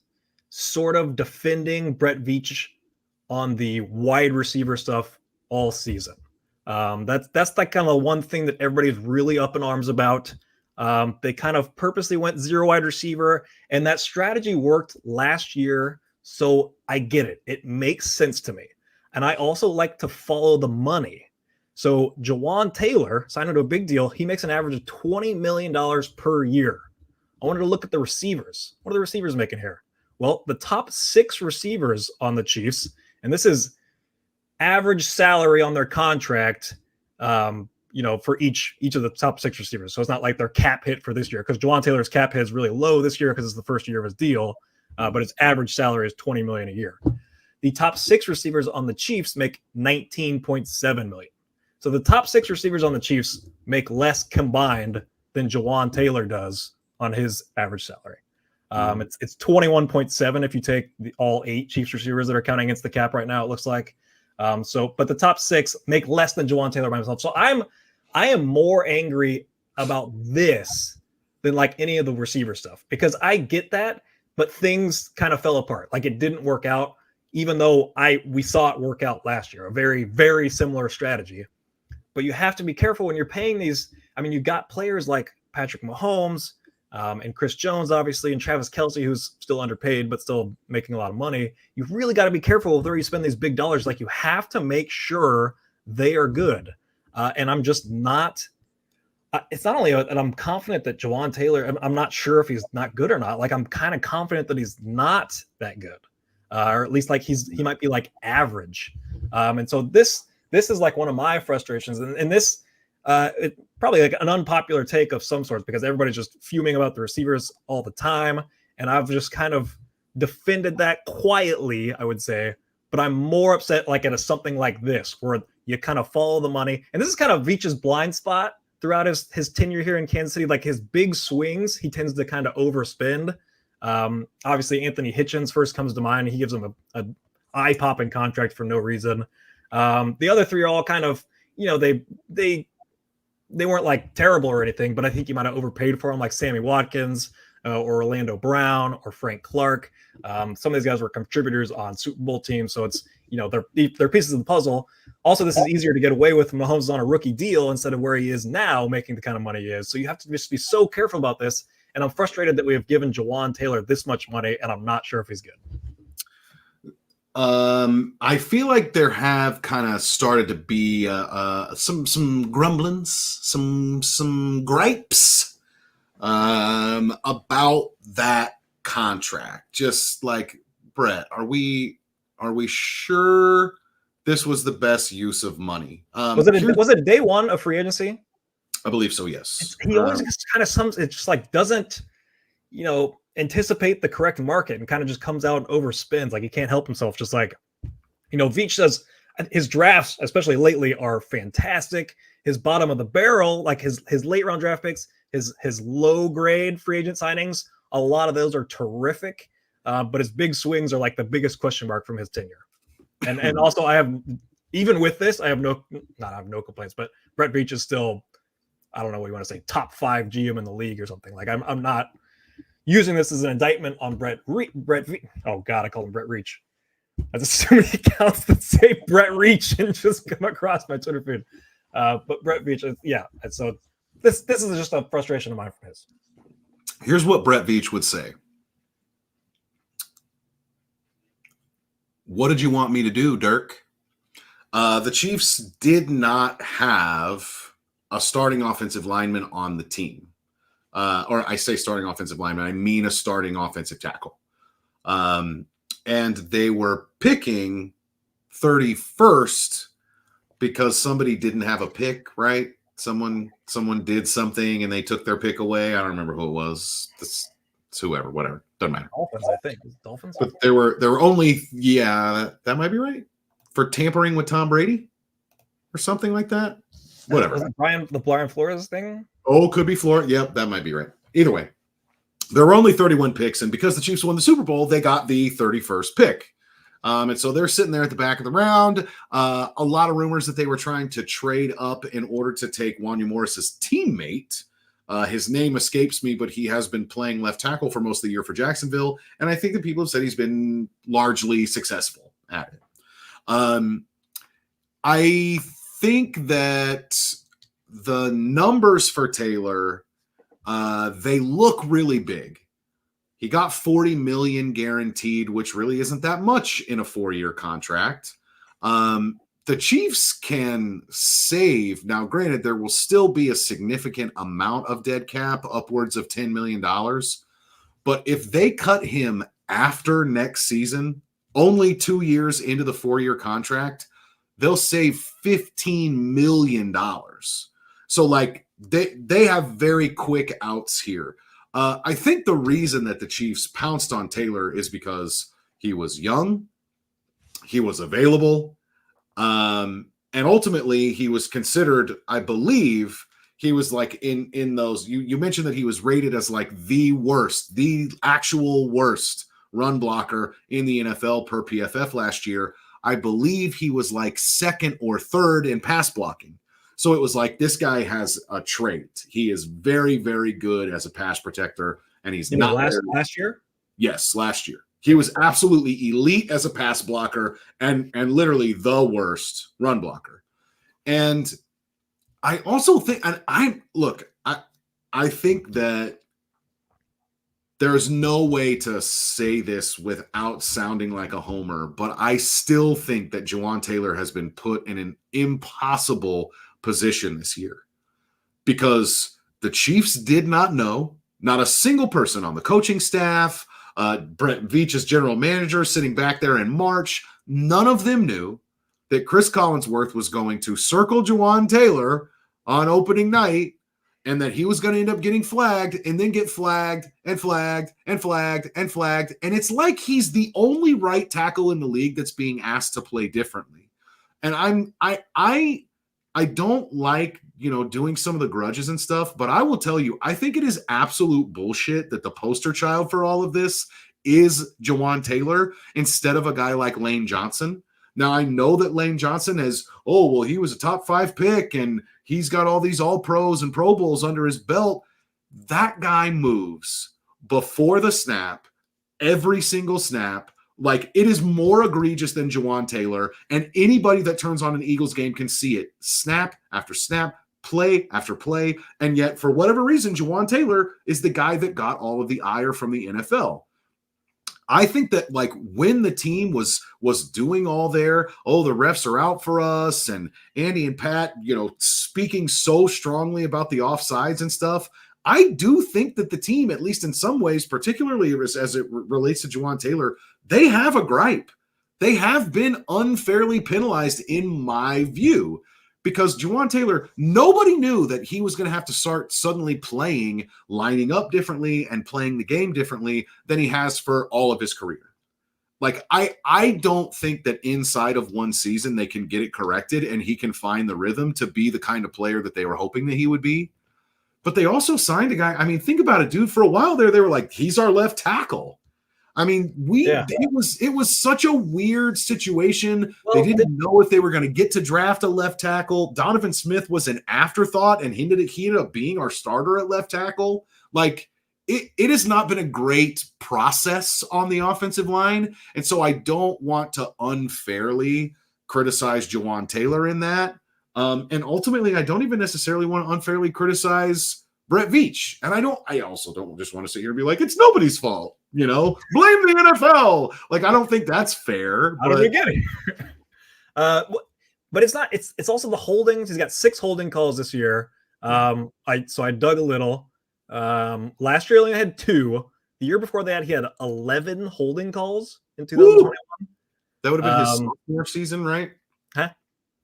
sort of defending Brett Veach on the wide receiver stuff all season. That's like kind of one thing that everybody's really up in arms about. They kind of purposely went 0 wide receiver, and that strategy worked last year. So I get it. It makes sense to me. And I also like to follow the money. So Jawaan Taylor signed into a big deal. He makes an average of $20 million per year. I wanted to look at the receivers. What are the receivers making here? Well, the top 6 receivers on the Chiefs, and this is average salary on their contract, for each of the top 6 receivers. So it's not like their cap hit for this year, because Jawaan Taylor's cap hit is really low this year because it's the first year of his deal, but his average salary is $20 million a year. The top 6 receivers on the Chiefs make $19.7 million. So the top 6 receivers on the Chiefs make less combined than Jawaan Taylor does on his average salary. It's 21.7 if you take all 8 Chiefs receivers that are counting against the cap right now, it looks like. But the top 6 make less than Jawaan Taylor by himself. So I am more angry about this than like any of the receiver stuff, because I get that, but things kind of fell apart. Like it didn't work out, even though we saw it work out last year, a very, very similar strategy. But you have to be careful when you're paying these. I mean, you've got players like Patrick Mahomes and Chris Jones, obviously, and Travis Kelce, who's still underpaid, but still making a lot of money. You've really got to be careful with where you spend these big dollars. Like you have to make sure they are good. And I'm just not, it's not only that I'm confident that Jawaan Taylor, I'm not sure if he's not good or not. Like I'm kind of confident that he's not that good, or at least like he might be like average. And so this this is like one of my frustrations. And this, it probably like an unpopular take of some sorts because everybody's just fuming about the receivers all the time. And I've just kind of defended that quietly, I would say. But I'm more upset like at something like this, where you kind of follow the money. And this is kind of Veach's blind spot throughout his tenure here in Kansas City. Like his big swings, he tends to kind of overspend. Obviously, Anthony Hitchens first comes to mind. He gives him a eye-popping contract for no reason. The other three are all kind of, they weren't like terrible or anything, but I think you might have overpaid for them, like Sammy Watkins or Orlando Brown or Frank Clark. Some of these guys were contributors on Super Bowl teams, so it's they're pieces of the puzzle. Also, this is easier to get away with when Mahomes is on a rookie deal instead of where he is now, making the kind of money he is. So you have to just be so careful about this. And I'm frustrated that we have given Jawaan Taylor this much money, and I'm not sure if he's good. I feel like there have kind of started to be some grumblings, some gripes about that contract. Just like, Brett, are we sure this was the best use of money? Was it day one of free agency? I believe so, yes. He always kind of it just like doesn't, anticipate the correct market and kind of just comes out and overspends. Like he can't help himself. Just like, Veach says his drafts, especially lately, are fantastic. His bottom of the barrel, like his late round draft picks, his low grade free agent signings, a lot of those are terrific. But his big swings are like the biggest question mark from his tenure. And also even with this, I have no complaints, but Brett Veach is still, I don't know what you want to say, top 5 GM in the league or something. Like I'm not using this as an indictment on Brett Veach. Oh God, I call him Brett Reach. That's so many accounts that say Brett Reach and just come across my Twitter feed. But Brett Veach, yeah. And so this is just a frustration of mine from his. Here's what Brett Veach would say. What did you want me to do, Dirk? The Chiefs did not have a starting offensive lineman on the team. Or I say starting offensive lineman, I mean a starting offensive tackle. And they were picking 31st because somebody didn't have a pick, right? Someone did something and they took their pick away. I don't remember who it was. It's whoever, whatever. Doesn't matter. Dolphins, I think. Dolphins? But there were only, that might be right. For tampering with Tom Brady or something like that. Whatever. Was it the Brian Flores thing? Oh, could be Flores. Yep, that might be right. Either way, there were only 31 picks, and because the Chiefs won the Super Bowl, they got the 31st pick. And so they're sitting there at the back of the round. A lot of rumors that they were trying to trade up in order to take Wanya Morris's teammate. His name escapes me, but he has been playing left tackle for most of the year for Jacksonville, and I think that people have said he's been largely successful at it. I think that the numbers for Taylor, they look really big. He got $40 million guaranteed, which really isn't that much in a 4-year contract. The Chiefs can save. Now, granted, there will still be a significant amount of dead cap, upwards of $10 million. But if they cut him after next season, only 2 years into the 4-year contract, they'll save $15 million. So, like, they have very quick outs here. I think the reason that the Chiefs pounced on Taylor is because he was young, he was available, and ultimately he was considered, I believe, he was like in those, you mentioned that he was rated as like the actual worst run blocker in the NFL per PFF last year. I believe he was like second or third in pass blocking. So it was like, this guy has a trait. He is very, very good as a pass protector, and he's not last year. Yes, last year. He was absolutely elite as a pass blocker and literally the worst run blocker. And I also think, and I think that there's no way to say this without sounding like a homer, but I still think that Jawaan Taylor has been put in an impossible position this year because the Chiefs did not know, not a single person on the coaching staff, Brett Veach's general manager sitting back there in March, none of them knew that Chris Collinsworth was going to circle Jawaan Taylor on opening night and that he was going to end up getting flagged and then get flagged and flagged and flagged and flagged. And it's like he's the only right tackle in the league that's being asked to play differently. And I don't like, doing some of the grudges and stuff, but I will tell you, I think it is absolute bullshit that the poster child for all of this is Jawaan Taylor instead of a guy like Lane Johnson. Now, I know that Lane Johnson he was a top 5 pick and he's got all these all pros and Pro Bowls under his belt. That guy moves before the snap, every single snap. Like, it is more egregious than Jawaan Taylor, and anybody that turns on an Eagles game can see it snap after snap, play after play. And yet, for whatever reason, Jawaan Taylor is the guy that got all of the ire from the NFL. I think that, like, when the team was doing all the refs are out for us, and Andy and Pat, speaking so strongly about the offsides and stuff, I do think that the team, at least in some ways, particularly as it relates to Jawaan Taylor, they have a gripe. They have been unfairly penalized in my view. Because Jawaan Taylor, nobody knew that he was going to have to start suddenly lining up differently and playing the game differently than he has for all of his career. Like, I don't think that inside of one season they can get it corrected and he can find the rhythm to be the kind of player that they were hoping that he would be. But they also signed a guy. I mean, think about it, dude. For a while there, they were like, he's our left tackle. I mean, it was such a weird situation. Well, they didn't know if they were going to get to draft a left tackle. Donovan Smith was an afterthought, and he ended up being our starter at left tackle. Like, it has not been a great process on the offensive line, and so I don't want to unfairly criticize Jawaan Taylor in that. And ultimately, I don't even necessarily want to unfairly criticize Brett Veach. And I also don't just want to sit here and be like, it's nobody's fault. Blame the NFL. Like, I don't think that's fair. How did we get here? But it's not. It's also the holdings. He's got 6 holding calls this year. I dug a little. Last year he only had 2. The year before that, he had 11 holding calls in 2021. That would have been his sophomore season, right? Huh?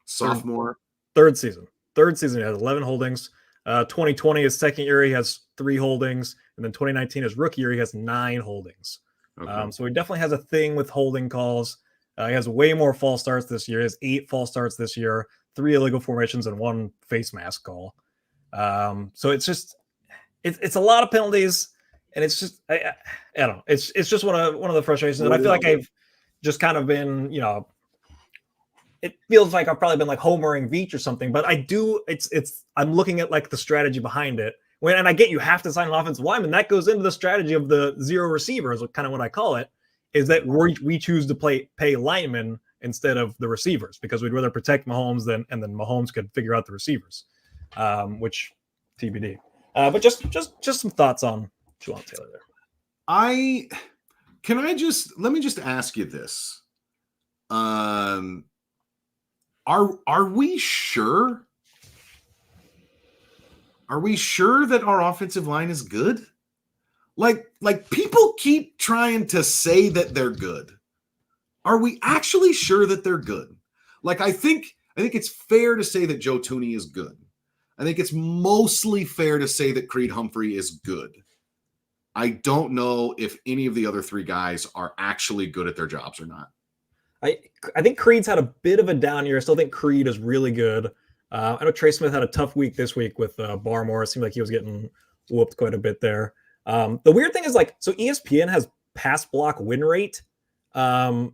Sophomore. Third season. He had 11 holdings. 2020, his second year, he has 3 holdings. And then 2019, his rookie year, he has 9 holdings. Okay. So he definitely has a thing with holding calls. He has way more false starts this year. He has 8 false starts this year, 3 illegal formations, and 1 face mask call. So it's just it's a lot of penalties, and it's just I don't know. It's just one of the frustrations, and I feel like I've just kind of been, it feels like I've probably been like homering Veach or something, but I'm looking at like the strategy behind it. And I get you have to sign an offensive lineman. That goes into the strategy of the 0 receivers, kind of what I call it, is that we choose to pay linemen instead of the receivers because we'd rather protect Mahomes and then Mahomes could figure out the receivers, which TBD. But just some thoughts on Jawaan Taylor there. Let me just ask you this. Are we sure? Are we sure that our offensive line is good? Like people keep trying to say that they're good. Are we actually sure that they're good? Like, I think it's fair to say that Joe Thuney is good. I think it's mostly fair to say that Creed Humphrey is good. I don't know if any of the other 3 guys are actually good at their jobs or not. I think Creed's had a bit of a down year. I still think Creed is really good. I know Trey Smith had a tough week this week with Barmore. It seemed like he was getting whooped quite a bit there. The weird thing is, so ESPN has pass block win rate. And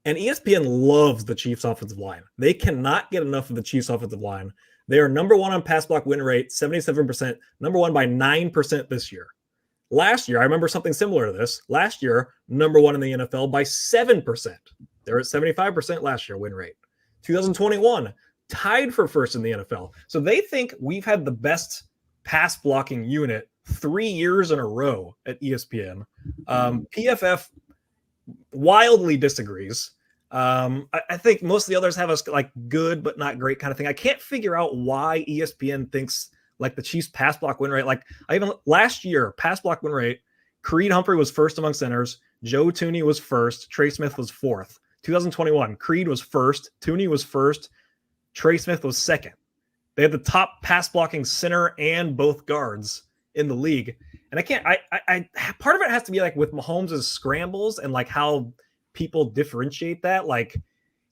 ESPN loves the Chiefs offensive line. They cannot get enough of the Chiefs offensive line. They are number 1 on pass block win rate, 77%, number 1 by 9% this year. Last year, I remember something similar to this. Last year, number 1 in the NFL by 7%. They're at 75% last year win rate. 2021, tied for first in the NFL. So they think we've had the best pass blocking unit 3 years in a row at ESPN. PFF wildly disagrees. I think most of the others have us like good but not great kind of thing. I can't figure out why ESPN thinks like the Chiefs pass block win rate. Like last year, pass block win rate, Creed Humphrey was first among centers. Joe Thuney was first. Trey Smith was 4th. 2021, Creed was first, Tooney was first, Trey Smith was second. They had the top pass blocking center and both guards in the league. And I part of it has to be like with Mahomes' scrambles and like how people differentiate that. Like,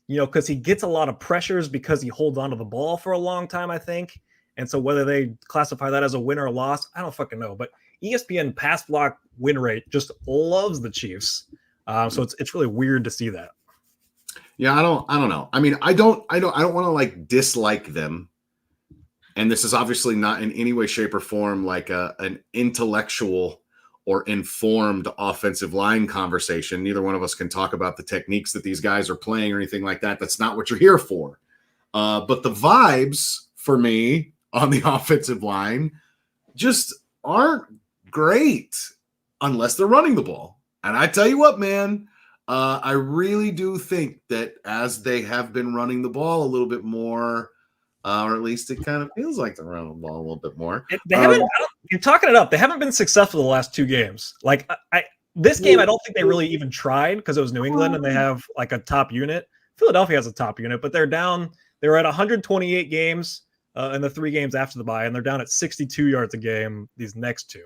you know, because he gets a lot of pressures because he holds onto the ball for a long time, I think. And so whether they classify that as a win or a loss, I don't fucking know. But ESPN pass block win rate just loves the Chiefs. So it's really weird to see that. Yeah, I don't know. I mean, I don't want to like dislike them. And this is obviously not in any way, shape, or form like an intellectual or informed offensive line conversation. Neither one of us can talk about the techniques that these guys are playing or anything like that. That's not what you're here for. But the vibes for me on the offensive line just aren't great unless they're running the ball. And I tell you what, man, I really do think that as they have been running the ball a little bit more, or at least it kind of feels like they're running the ball a little bit more. They haven't. You're talking it up. They haven't been successful the last two games. Like this game, I don't think they really even tried because it was New England and they have like a top unit. Philadelphia has a top unit, but they're down. They were at 128 games in the 3 games after the bye, and they're down at 62 yards a game these next 2.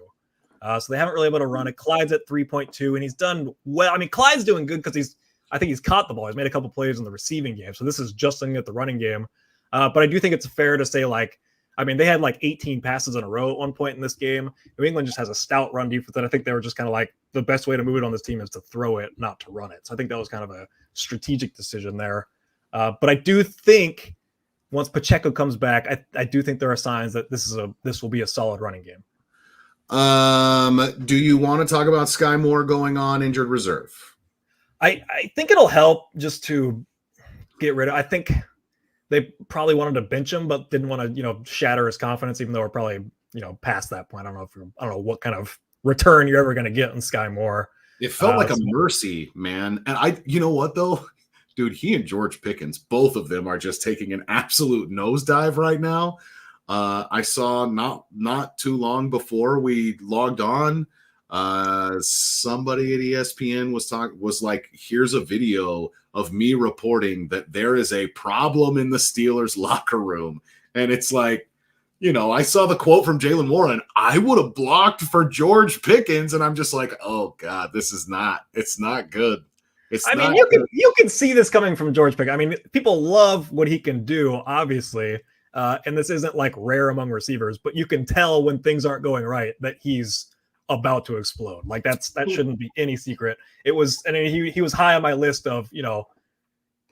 So they haven't really been able to run it. Clyde's at 3.2, and he's done well. I mean, Clyde's doing good because I think he's caught the ball. He's made a couple plays in the receiving game. So this is just looking at the running game. But I do think it's fair to say, like, I mean, they had like 18 passes in a row at one point in this game. New England just has a stout run defense, and I think they were just kind of like the best way to move it on this team is to throw it, not to run it. So I think that was kind of a strategic decision there. But I do think once Pacheco comes back, I do think there are signs that this will be a solid running game. Do you want to talk about Skyy Moore going on injured reserve? I think it'll help just to get rid of. I think they probably wanted to bench him, but didn't want to, shatter his confidence, even though we're probably, past that point. I don't know what kind of return you're ever going to get on Skyy Moore. It felt like a mercy, man. And you know what though, dude, he and George Pickens, both of them are just taking an absolute nosedive right now. I saw not too long before we logged on, somebody at ESPN was like, here's a video of me reporting that there is a problem in the Steelers locker room. And it's like, I saw the quote from Jalen Warren, I would have blocked for George Pickens. And I'm just like, oh God, it's not good. You can see this coming from George Pickens. I mean, people love what he can do, obviously. And this isn't like rare among receivers, but you can tell when things aren't going right that he's about to explode. Like that shouldn't be any secret. It was, and he was high on my list of,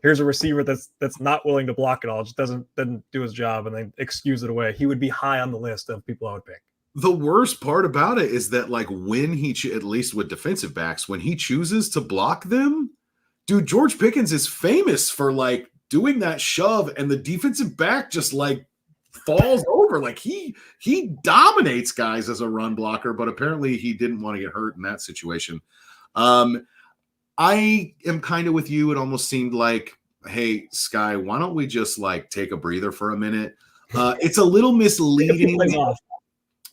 here's a receiver that's not willing to block at all, just doesn't do his job and then excuse it away. He would be high on the list of people I would pick. The worst part about it is that like when he, at least with defensive backs, when he chooses to block them, dude, George Pickens is famous for like doing that shove and the defensive back just like falls over. Like he dominates guys as a run blocker, but apparently he didn't want to get hurt in that situation. I am kind of with you. It almost seemed like, hey, Skyy, why don't we just like take a breather for a minute? It's a little misleading.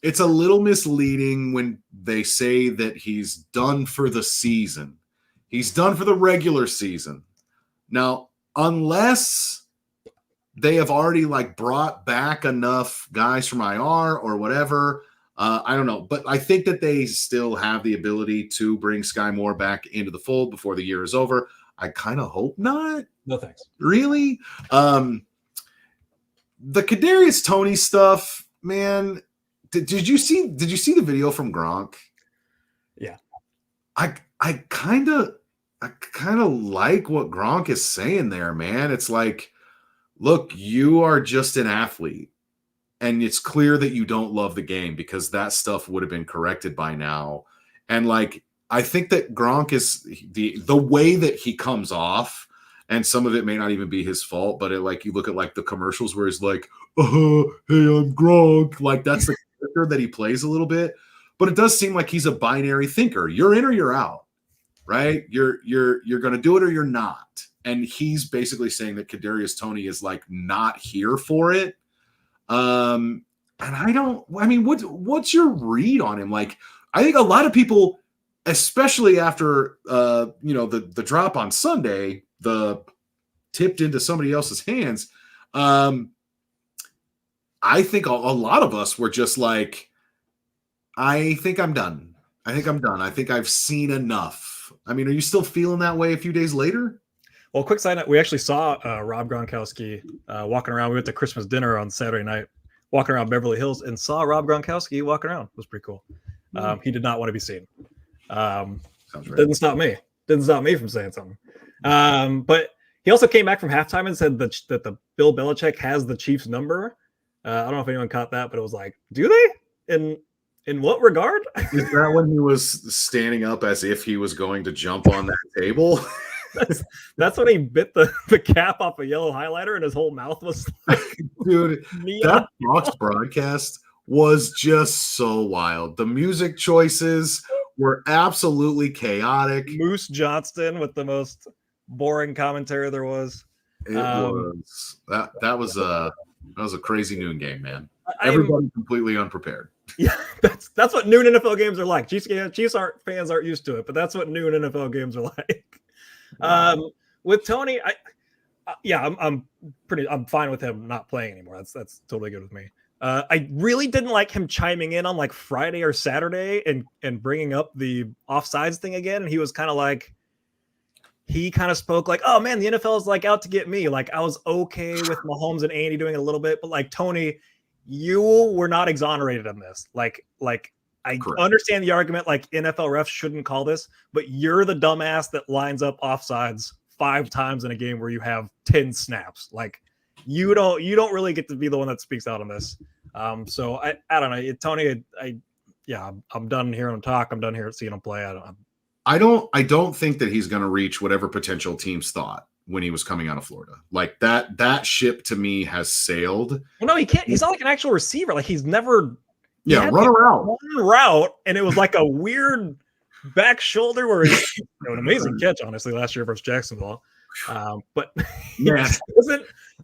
It's a little misleading when they say that he's done for the season. He's done for the regular season. Now, unless they have already like brought back enough guys from IR or whatever, I don't know. But I think that they still have the ability to bring Skyy Moore back into the fold before the year is over. I kind of hope not. No thanks. Really? The Kadarius Tony stuff, man. Did you see the video from Gronk? Yeah. I kind of like what Gronk is saying there, man. It's like, look, you are just an athlete. And it's clear that you don't love the game because that stuff would have been corrected by now. And like, I think that Gronk is the way that he comes off, and some of it may not even be his fault, but you look at like the commercials where he's like, hey, I'm Gronk. Like that's the character that he plays a little bit, but it does seem like he's a binary thinker. You're in or you're out, right? You're going to do it or you're not. And he's basically saying that Kadarius Tony is like not here for it. And what's your read on him? Like, I think a lot of people, especially after, the drop on Sunday, tipped into somebody else's hands. I think a lot of us were just like, I think I'm done. I think I've seen enough. I mean, are you still feeling that way a few days later? Well, quick side note, we actually saw Rob Gronkowski walking around. We went to Christmas dinner on Saturday night, walking around Beverly Hills, and saw Rob Gronkowski walking around. It was pretty cool. He did not want to be seen. Sounds right. Didn't stop me from saying something. But he also came back from halftime and said that the Bill Belichick has the Chiefs number. I don't know if anyone caught that, but it was like, do they? In what regard? Is that when he was standing up as if he was going to jump on that table? That's when he bit the cap off a yellow highlighter and his whole mouth was like, dude, that Fox broadcast was just so wild. The music choices were absolutely chaotic. Moose Johnston with the most boring commentary there was. That was a crazy noon game, man. Everybody completely unprepared. Yeah, that's what noon NFL games are like. Chiefs fans aren't used to it, but that's what noon NFL games are like. With Tony, I'm fine with him not playing anymore. That's totally good with me. I really didn't like him chiming in on like Friday or Saturday and bringing up the offsides thing again. And he was kind of like, he kind of spoke like, oh man, the NFL is like out to get me. Like I was okay with Mahomes and Andy doing it a little bit, but like Tony, you were not exonerated on this. Like I Correct. Understand the argument, like NFL refs shouldn't call this, but you're the dumbass that lines up offsides 5 times in a game where you have 10 snaps. Like you don't really get to be the one that speaks out on this. So I don't know, Tony. I'm done hearing him talk. I'm done seeing him play. I don't think that he's going to reach whatever potential teams thought when he was coming out of Florida. Like that ship to me has sailed. Well, no, he can't. He's not like an actual receiver. Like he's never. Yeah, run around. One route, and it was like a weird back shoulder where he's an amazing catch, honestly, last year versus Jacksonville. But yeah,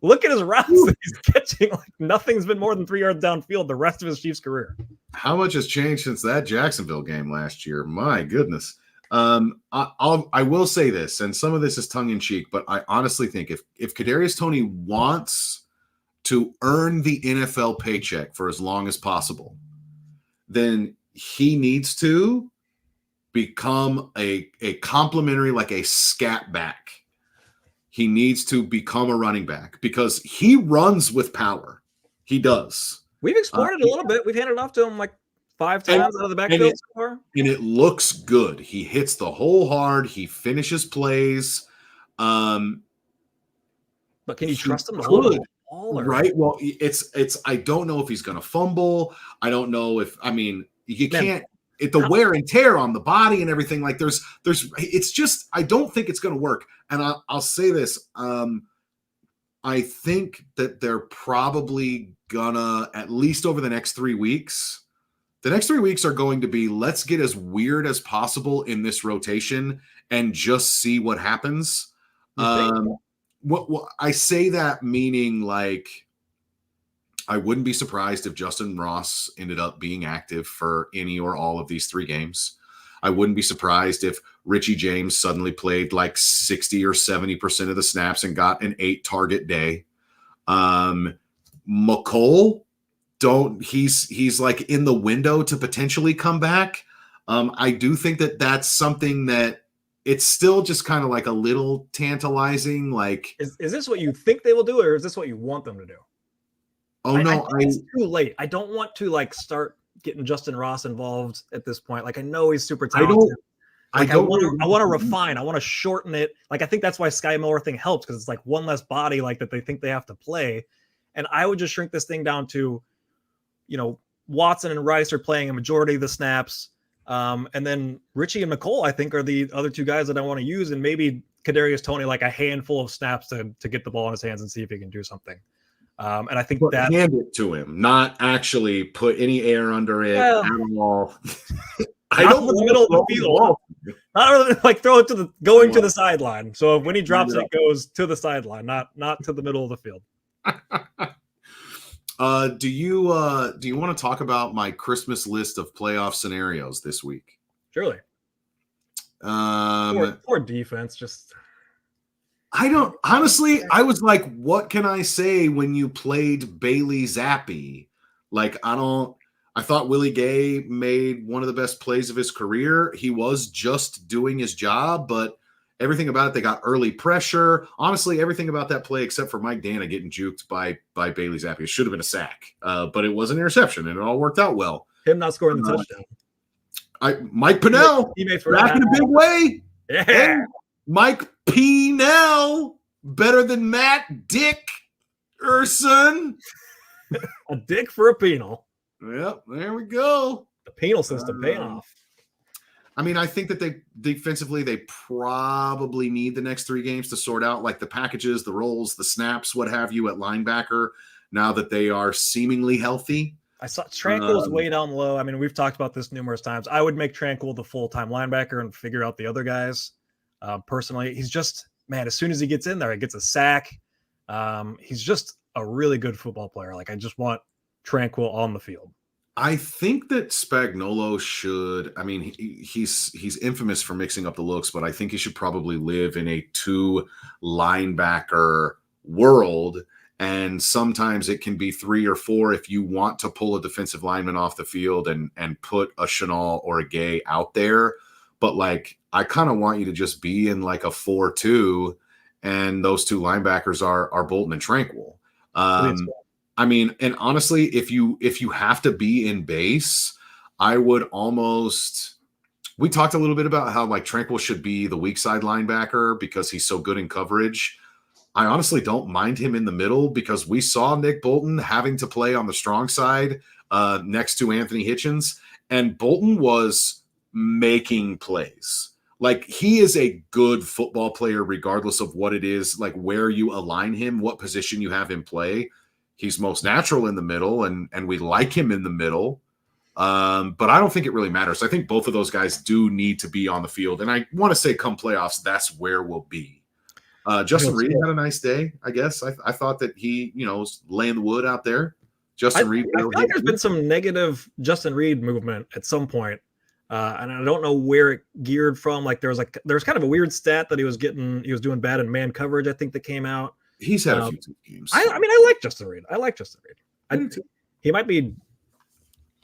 look at his routes that he's catching. Like nothing's been more than 3 yards downfield the rest of his Chiefs career. How much has changed since that Jacksonville game last year? My goodness. I will say this, and some of this is tongue in cheek, but I honestly think if Kadarius Tony wants to earn the NFL paycheck for as long as possible, then he needs to become a complimentary, like a scat back. He needs to become a running back because he runs with power. He does. We've explored it a little bit. We've handed it off to him like 5 times out of the backfield so far. And it looks good. He hits the hole hard. He finishes plays. But can you trust him to hold the ball? Right. Well, it's. I don't know if he's going to fumble. I don't know if. I mean, you can't. The wear and tear on the body and everything. Like there's. It's just. I don't think it's going to work. And I'll say this. I think that they're probably gonna, at least over the next 3 weeks. The next 3 weeks are going to be, let's get as weird as possible in this rotation and just see what happens. What I say that meaning, like, I wouldn't be surprised if Justin Ross ended up being active for any or all of these 3 games. I wouldn't be surprised if Richie James suddenly played like 60 or 70% of the snaps and got an 8-target day. McColl, he's like in the window to potentially come back. I do think that that's something that it's still just kind of like a little tantalizing. Like, is this what you think they will do, or is this what you want them to do? Oh no, it's too late. I don't want to like start getting Justin Ross involved at this point. Like I know he's super talented. I want to refine. I want to shorten it. Like I think that's why Skyy Moore thing helps because it's like one less body like that they think they have to play. And I would just shrink this thing down to, Watson and Rice are playing a majority of the snaps. And then Richie and McColl, I think, are the other 2 guys that I want to use. And maybe Kadarius Tony, like a handful of snaps to get the ball in his hands and see if he can do something. And I think that hand it to him, not actually put any air under it at all. I don't in the middle of the field. Not really, like throw it to the sideline. So when he drops it goes to the sideline, not to the middle of the field. Do you want to talk about my Christmas list of playoff scenarios this week? Surely. Poor defense. Just I don't honestly. I was like, what can I say when you played Bailey Zappi? Like, I thought Willie Gay made one of the best plays of his career. He was just doing his job, but everything about it, they got early pressure. Honestly, everything about that play, except for Mike Dana getting juked by Bailey Zappi, it should have been a sack, but it was an interception, and it all worked out well. Him not scoring the touchdown. Mike Pinnell back in a big way. Yeah. And Mike Pinnell better than Matt Dickerson. A dick for a penal. Yep, there we go. The penal system paying off. I mean, I think that they defensively, they probably need the next 3 games to sort out like the packages, the roles, the snaps, what have you at linebacker now that they are seemingly healthy. I saw Tranquil's way down low. I mean, we've talked about this numerous times. I would make Tranquil the full-time linebacker and figure out the other guys. Personally, he's just, man, as soon as he gets in there, he gets a sack. He's just a really good football player. Like, I just want Tranquil on the field. I think that Spagnuolo should, I mean, he's infamous for mixing up the looks, but I think he should probably live in a 2 linebacker world. And sometimes it can be 3 or 4 if you want to pull a defensive lineman off the field and put a Chenal or a Gay out there. But like, I kind of want you to just be in like a 4-2, and those 2 linebackers are Bolton and Tranquil. I mean, and honestly, if you have to be in base, I would almost. We talked a little bit about how like Tranquil should be the weak side linebacker because he's so good in coverage. I honestly don't mind him in the middle because we saw Nick Bolton having to play on the strong side next to Anthony Hitchens, and Bolton was making plays. Like, he is a good football player regardless of what it is, like where you align him, what position you have him play. He's most natural in the middle, and we like him in the middle. But I don't think it really matters. I think both of those guys do need to be on the field. And I want to say come playoffs, that's where we'll be. Justin Reed had a nice day, I guess. I thought that he, was laying the wood out there. Justin Reed. I feel like there's been some negative Justin Reed movement at some point. And I don't know where it geared from. Like there was kind of a weird stat that he was doing bad in man coverage, I think, that came out. He's had a few games. I mean, I like Justin Reed. He might be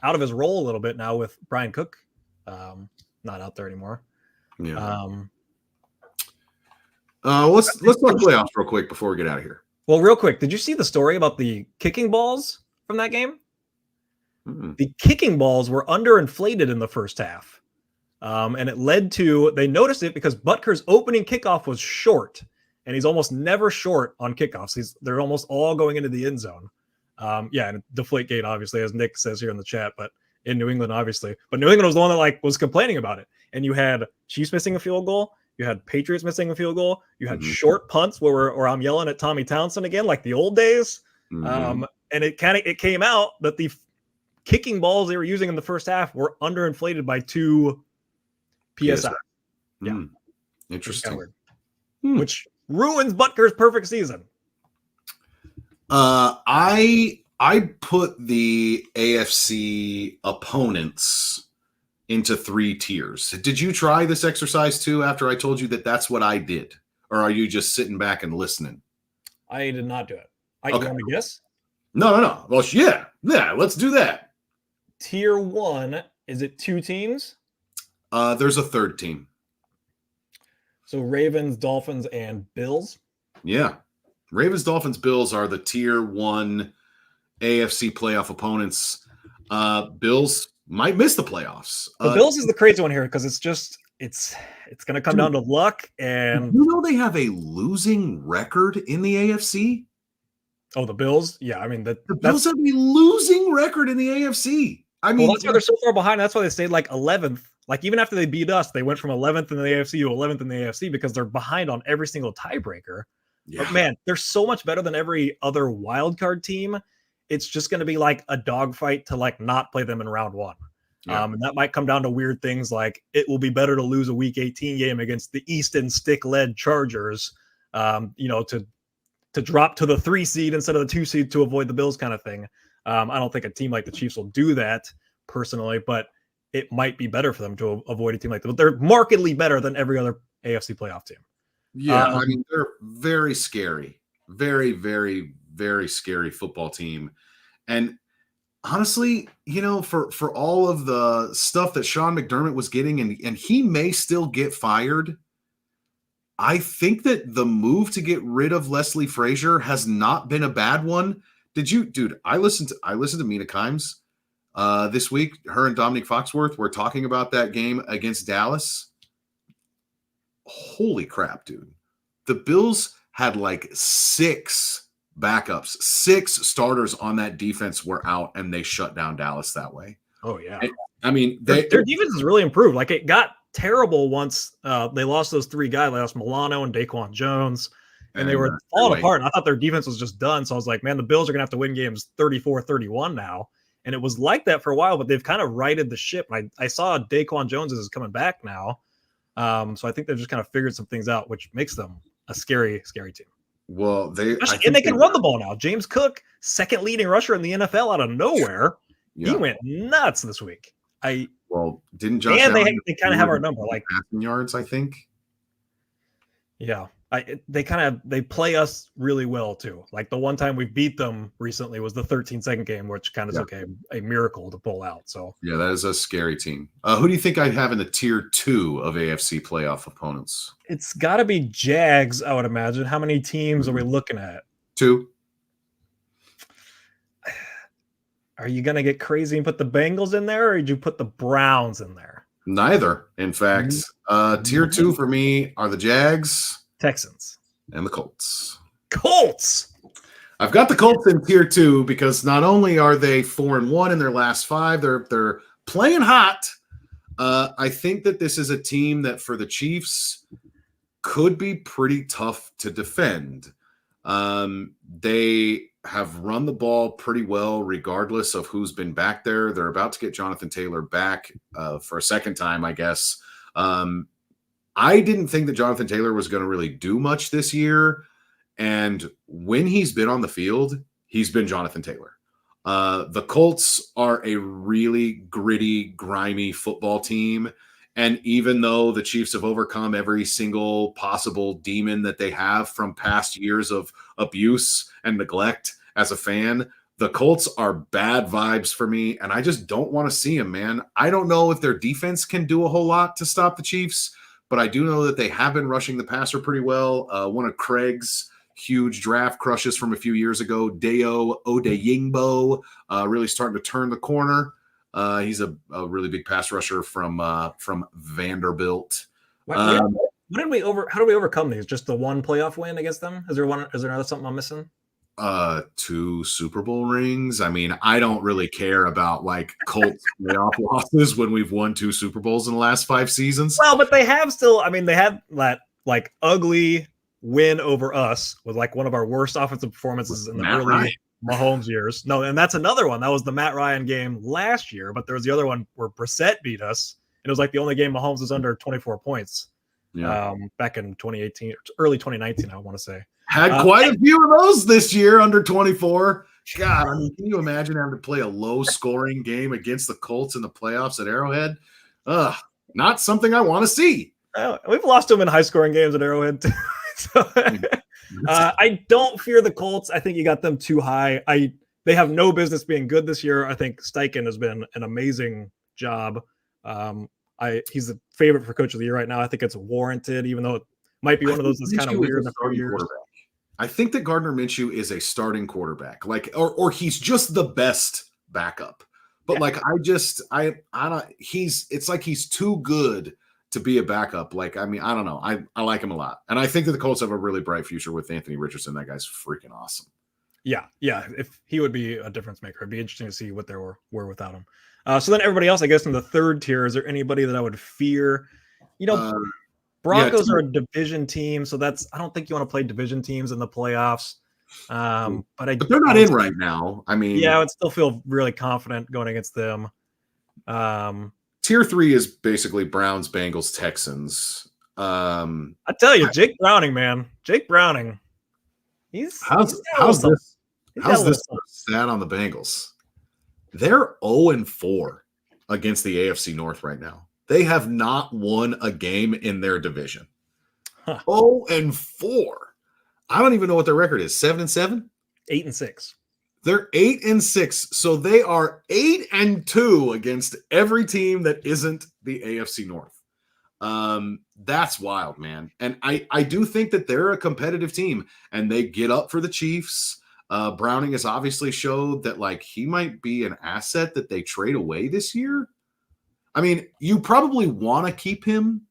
out of his role a little bit now with Brian Cook not out there anymore. Yeah. Let's talk playoffs real quick before we get out of here. Well, real quick, did you see the story about the kicking balls from that game? Mm-hmm. The kicking balls were underinflated in the first half. And it led to, they noticed it because Butker's opening kickoff was short. And he's almost never short on kickoffs. They're almost all going into the end zone. And Deflategate, obviously, as Nick says here in the chat, but in New England, obviously. But New England was the one that was complaining about it. And you had Chiefs missing a field goal. You had Patriots missing a field goal. You had short punts where I'm yelling at Tommy Townsend again, like the old days. And it came out that the kicking balls they were using in the first half were underinflated by 2 PSI. Yeah. Interesting. Which ruins Butker's perfect season. I put the AFC opponents into 3 tiers. Did you try this exercise too after I told you that that's what I did? Or are you just sitting back and listening? I did not do it. You want me to guess? No. Well, yeah, let's do that. Tier 1, is it 2 teams? There's a 3rd team. So Ravens, Dolphins, and Bills? Yeah. Ravens, Dolphins, Bills are the tier 1 AFC playoff opponents. Bills might miss the playoffs. The Bills is the crazy one here because it's going to come down to luck. And they have a losing record in the AFC? Oh, the Bills? Yeah, I mean the Bills have a losing record in the AFC. I mean, that's why they're so far behind. That's why they stayed like 11th. Like even after they beat us, they went from 11th in the AFC to 11th in the AFC because they're behind on every single tiebreaker. Yeah. But man, they're so much better than every other wild card team. It's just going to be like a dogfight to not play them in round 1. Yeah. And that might come down to weird things like it will be better to lose a week 18 game against the Easton stick-led Chargers, to drop to the 3 seed instead of the 2 seed to avoid the Bills kind of thing. I don't think a team like the Chiefs will do that personally, but it might be better for them to avoid a team like that. But they're markedly better than every other AFC playoff team. Yeah, I mean, they're very scary. Very, very, very scary football team. And honestly, for all of the stuff that Sean McDermott was getting, and he may still get fired, I think that the move to get rid of Leslie Frazier has not been a bad one. Dude, I listened to Mina Kimes this week. Her and Dominique Foxworth were talking about that game against Dallas. Holy crap, dude. The Bills had like 6 backups, 6 starters on that defense were out, and they shut down Dallas that way. Oh, yeah. I mean, their defense has really improved. Like, it got terrible once they lost those 3 guys. They lost Milano and Daquan Jones, and they were falling apart. And I thought their defense was just done. So I was like, man, the Bills are going to have to win games 34-31 now. And it was like that for a while, but they've kind of righted the ship. I saw Daquan Jones is coming back now. So I think they've just kind of figured some things out, which makes them a scary, scary team. Well, they can run the ball now. James Cook, second leading rusher in the NFL out of nowhere. Yeah. He went nuts this week. Didn't Josh? And they kind of have our number, like passing yards, I think. Yeah, they play us really well too. Like the one time we beat them recently was the 13-second game, which kind of took a miracle to pull out. So yeah, that is a scary team. Who do you think I have in the tier 2 of AFC playoff opponents? It's got to be Jags, I would imagine. How many teams are we looking at? 2. Are you going to get crazy and put the Bengals in there, or did you put the Browns in there? Neither. In fact, tier 2 for me are the Jags, Texans, and the Colts. Colts. I've got the Colts in tier 2 because not only are they 4-1 in their last 5, they're playing hot. I think that this is a team that for the Chiefs could be pretty tough to defend. They have run the ball pretty well regardless of who's been back there. They're about to get Jonathan Taylor back for a second time, I guess. I didn't think that Jonathan Taylor was going to really do much this year. And when he's been on the field, he's been Jonathan Taylor. The Colts are a really gritty, grimy football team. And even though the Chiefs have overcome every single possible demon that they have from past years of abuse and neglect as a fan, the Colts are bad vibes for me, and I just don't want to see them, man. I don't know if their defense can do a whole lot to stop the Chiefs, but I do know that they have been rushing the passer pretty well. One of Craig's huge draft crushes from a few years ago, Dayo Odeyingbo, really starting to turn the corner. He's a really big pass rusher from Vanderbilt. How did we overcome these? Just the one playoff win against them? Is there another something I'm missing? 2 Super Bowl rings. I mean, I don't really care about like Colts playoff losses when we've won 2 Super Bowls in the last 5 seasons. Well, but they have still. I mean, they had that like ugly win over us with like one of our worst offensive performances in the early Mahomes years. No, and that's another one. That was the Matt Ryan game last year, but there was the other one where Brissett beat us. It was like the only game Mahomes was under 24 points. Yeah. Back in 2018, early 2019, I want to say. Had quite a few of those this year under 24. God, I mean, can you imagine having to play a low-scoring game against the Colts in the playoffs at Arrowhead? Not something I want to see. We've lost them in high-scoring games at Arrowhead, too. So, I don't fear the Colts. I think you got them too high. They have no business being good this year. I think Steichen has been an amazing job. He's the favorite for Coach of the Year right now. I think it's warranted, even though it might be one of those that's kind of weird in the 4 years. I think that Gardner Minshew is a starting quarterback, like, or he's just the best backup. But like, I don't. It's like he's too good to be a backup. Like, I mean, I don't know. I like him a lot, and I think that the Colts have a really bright future with Anthony Richardson. That guy's freaking awesome. Yeah. If he would be a difference maker, it'd be interesting to see what they were without him. So then everybody else, I guess, in the third tier, is there anybody that I would fear? Broncos are a division team, so I don't think you want to play division teams in the playoffs. But they're not in right now. I mean, I would still feel really confident going against them. Tier 3 is basically Browns, Bengals, Texans. I tell you, Jake Browning, man. Jake Browning. How's this stat on the Bengals? They're 0-4 against the AFC North right now. They have not won a game in their division. Huh. 0-4. I don't even know what their record is. 7-7? 8-6. They're 8-6. So they are 8-2 against every team that isn't the AFC North. That's wild, man. And I do think that they're a competitive team and they get up for the Chiefs. Browning has obviously showed that like he might be an asset that they trade away this year. I mean, you probably want to keep him,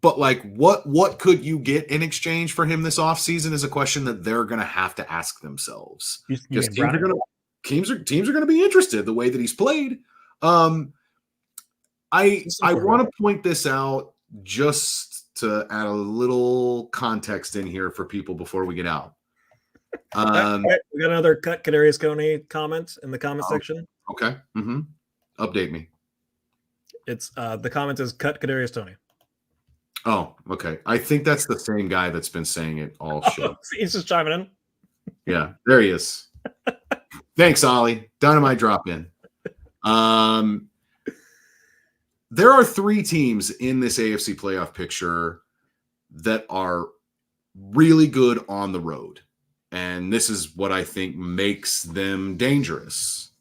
but like what could you get in exchange for him this offseason is a question that they're going to have to ask themselves. Because teams are going to be interested the way that he's played. I want to point this out just to add a little context in here for people before we get out. We got another cut Kadarius Tony comment in the comment section. Okay. Update me. It's the comment is cut Kadarius Tony. Oh, okay. I think that's the same guy that's been saying it all show. He's just chiming in. Yeah, there he is. Thanks, Ollie. Dynamite drop in. There are 3 teams in this AFC playoff picture that are really good on the road. And this is what I think makes them dangerous.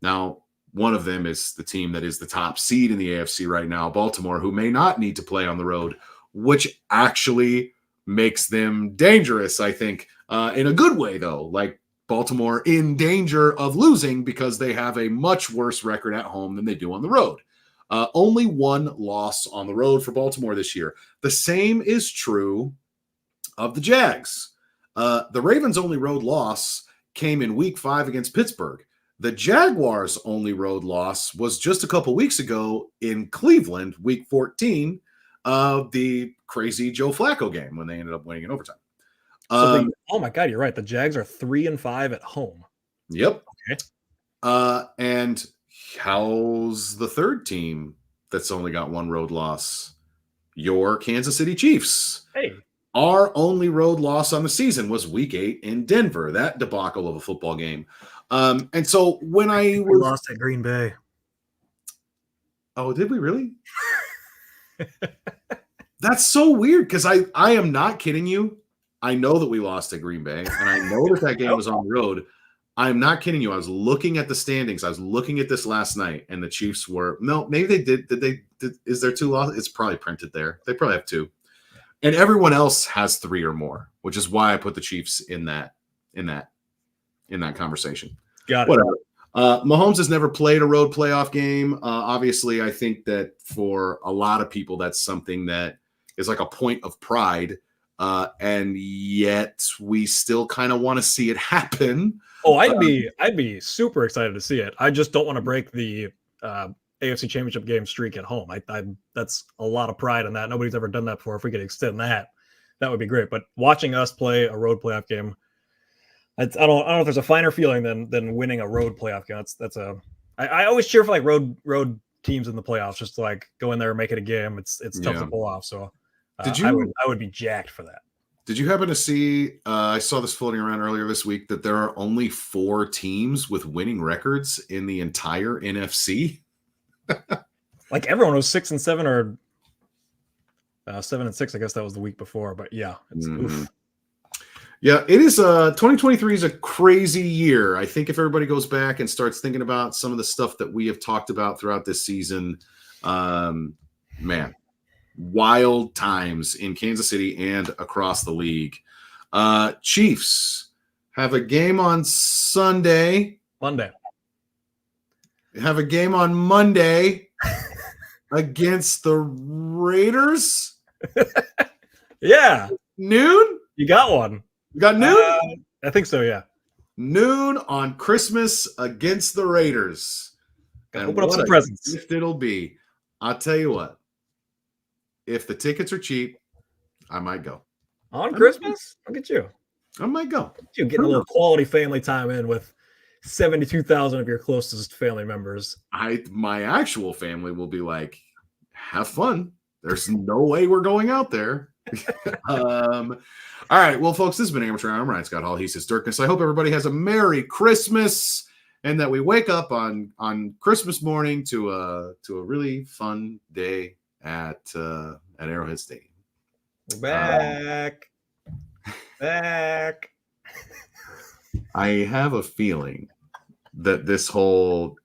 Now, one of them is the team that is the top seed in the AFC right now, Baltimore, who may not need to play on the road, which actually makes them dangerous, I think, in a good way, though. Like Baltimore in danger of losing because they have a much worse record at home than they do on the road. Only 1 loss on the road for Baltimore this year. The same is true of the Jags. The Ravens' only road loss came in week 5 against Pittsburgh. The Jaguars' only road loss was just a couple weeks ago in Cleveland, week 14, of the crazy Joe Flacco game when they ended up winning in overtime. Oh my God, you're right. The Jags are 3-5 at home. Yep. Okay. And how's the third team that's only got 1 road loss? Your Kansas City Chiefs. Hey. Our only road loss on the season was week 8 in Denver, that debacle of a football game. And so when we lost at Green Bay. Oh, did we really? That's so weird because I am not kidding you. I know that we lost at Green Bay, and I know that game was on the road. I'm not kidding you. I was looking at the standings. I was looking at this last night, and the Chiefs were maybe they did. Did they? Is there 2 losses? It's probably printed there. They probably have 2, and everyone else has 3 or more, which is why I put the Chiefs in that conversation. Got it. Whatever. Mahomes has never played a road playoff game. Obviously, I think that for a lot of people, that's something that is like a point of pride. And yet we still kind of want to see it happen. Oh, I'd be super excited to see it. I just don't want to break the AFC Championship game streak at home. I that's a lot of pride in that. Nobody's ever done that before. If we could extend that would be great. But watching us play a road playoff game, I don't know if there's a finer feeling than winning a road playoff game. I always cheer for like road teams in the playoffs, just to like go in there and make it a game. It's tough to pull off. So I would be jacked for that. Did you happen to see? I saw this floating around earlier this week that there are only 4 teams with winning records in the entire NFC. Like everyone was 6-7 or 7-6. I guess that was the week before. But yeah, it's oof. Yeah, it is. 2023 is a crazy year. I think if everybody goes back and starts thinking about some of the stuff that we have talked about throughout this season, man, wild times in Kansas City and across the league. Chiefs have a game on Sunday. Monday. Have a game on Monday against the Raiders. Yeah. Noon? You got one. You got noon? I think so, yeah. Noon on Christmas against the Raiders. And open up some presents. Gift it'll be. I'll tell you what. If the tickets are cheap, I might go. On Christmas? Look at you. I might go. You getting a little quality family time in with 72,000 of your closest family members. My actual family will be like, have fun. There's no way we're going out there. All right. Well, folks, this has been Amateur Hour. I'm Ryan Scott Hall. He's HisDirkness. I hope everybody has a Merry Christmas and that we wake up on Christmas morning to a really fun day at Arrowhead Stadium. We're back. Back. I have a feeling that this whole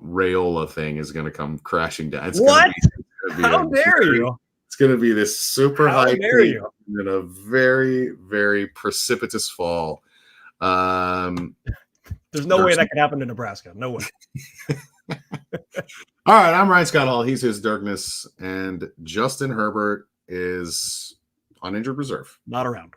Rayola thing is going to come crashing down. What? How dare you? It's going to be this super How high dare peak you? and a very, very precipitous fall. There's no way that could happen to Nebraska. No way. All right, I'm Ryan Scott Hall. He's his Dirkness, and Justin Herbert is on injured reserve. Not around.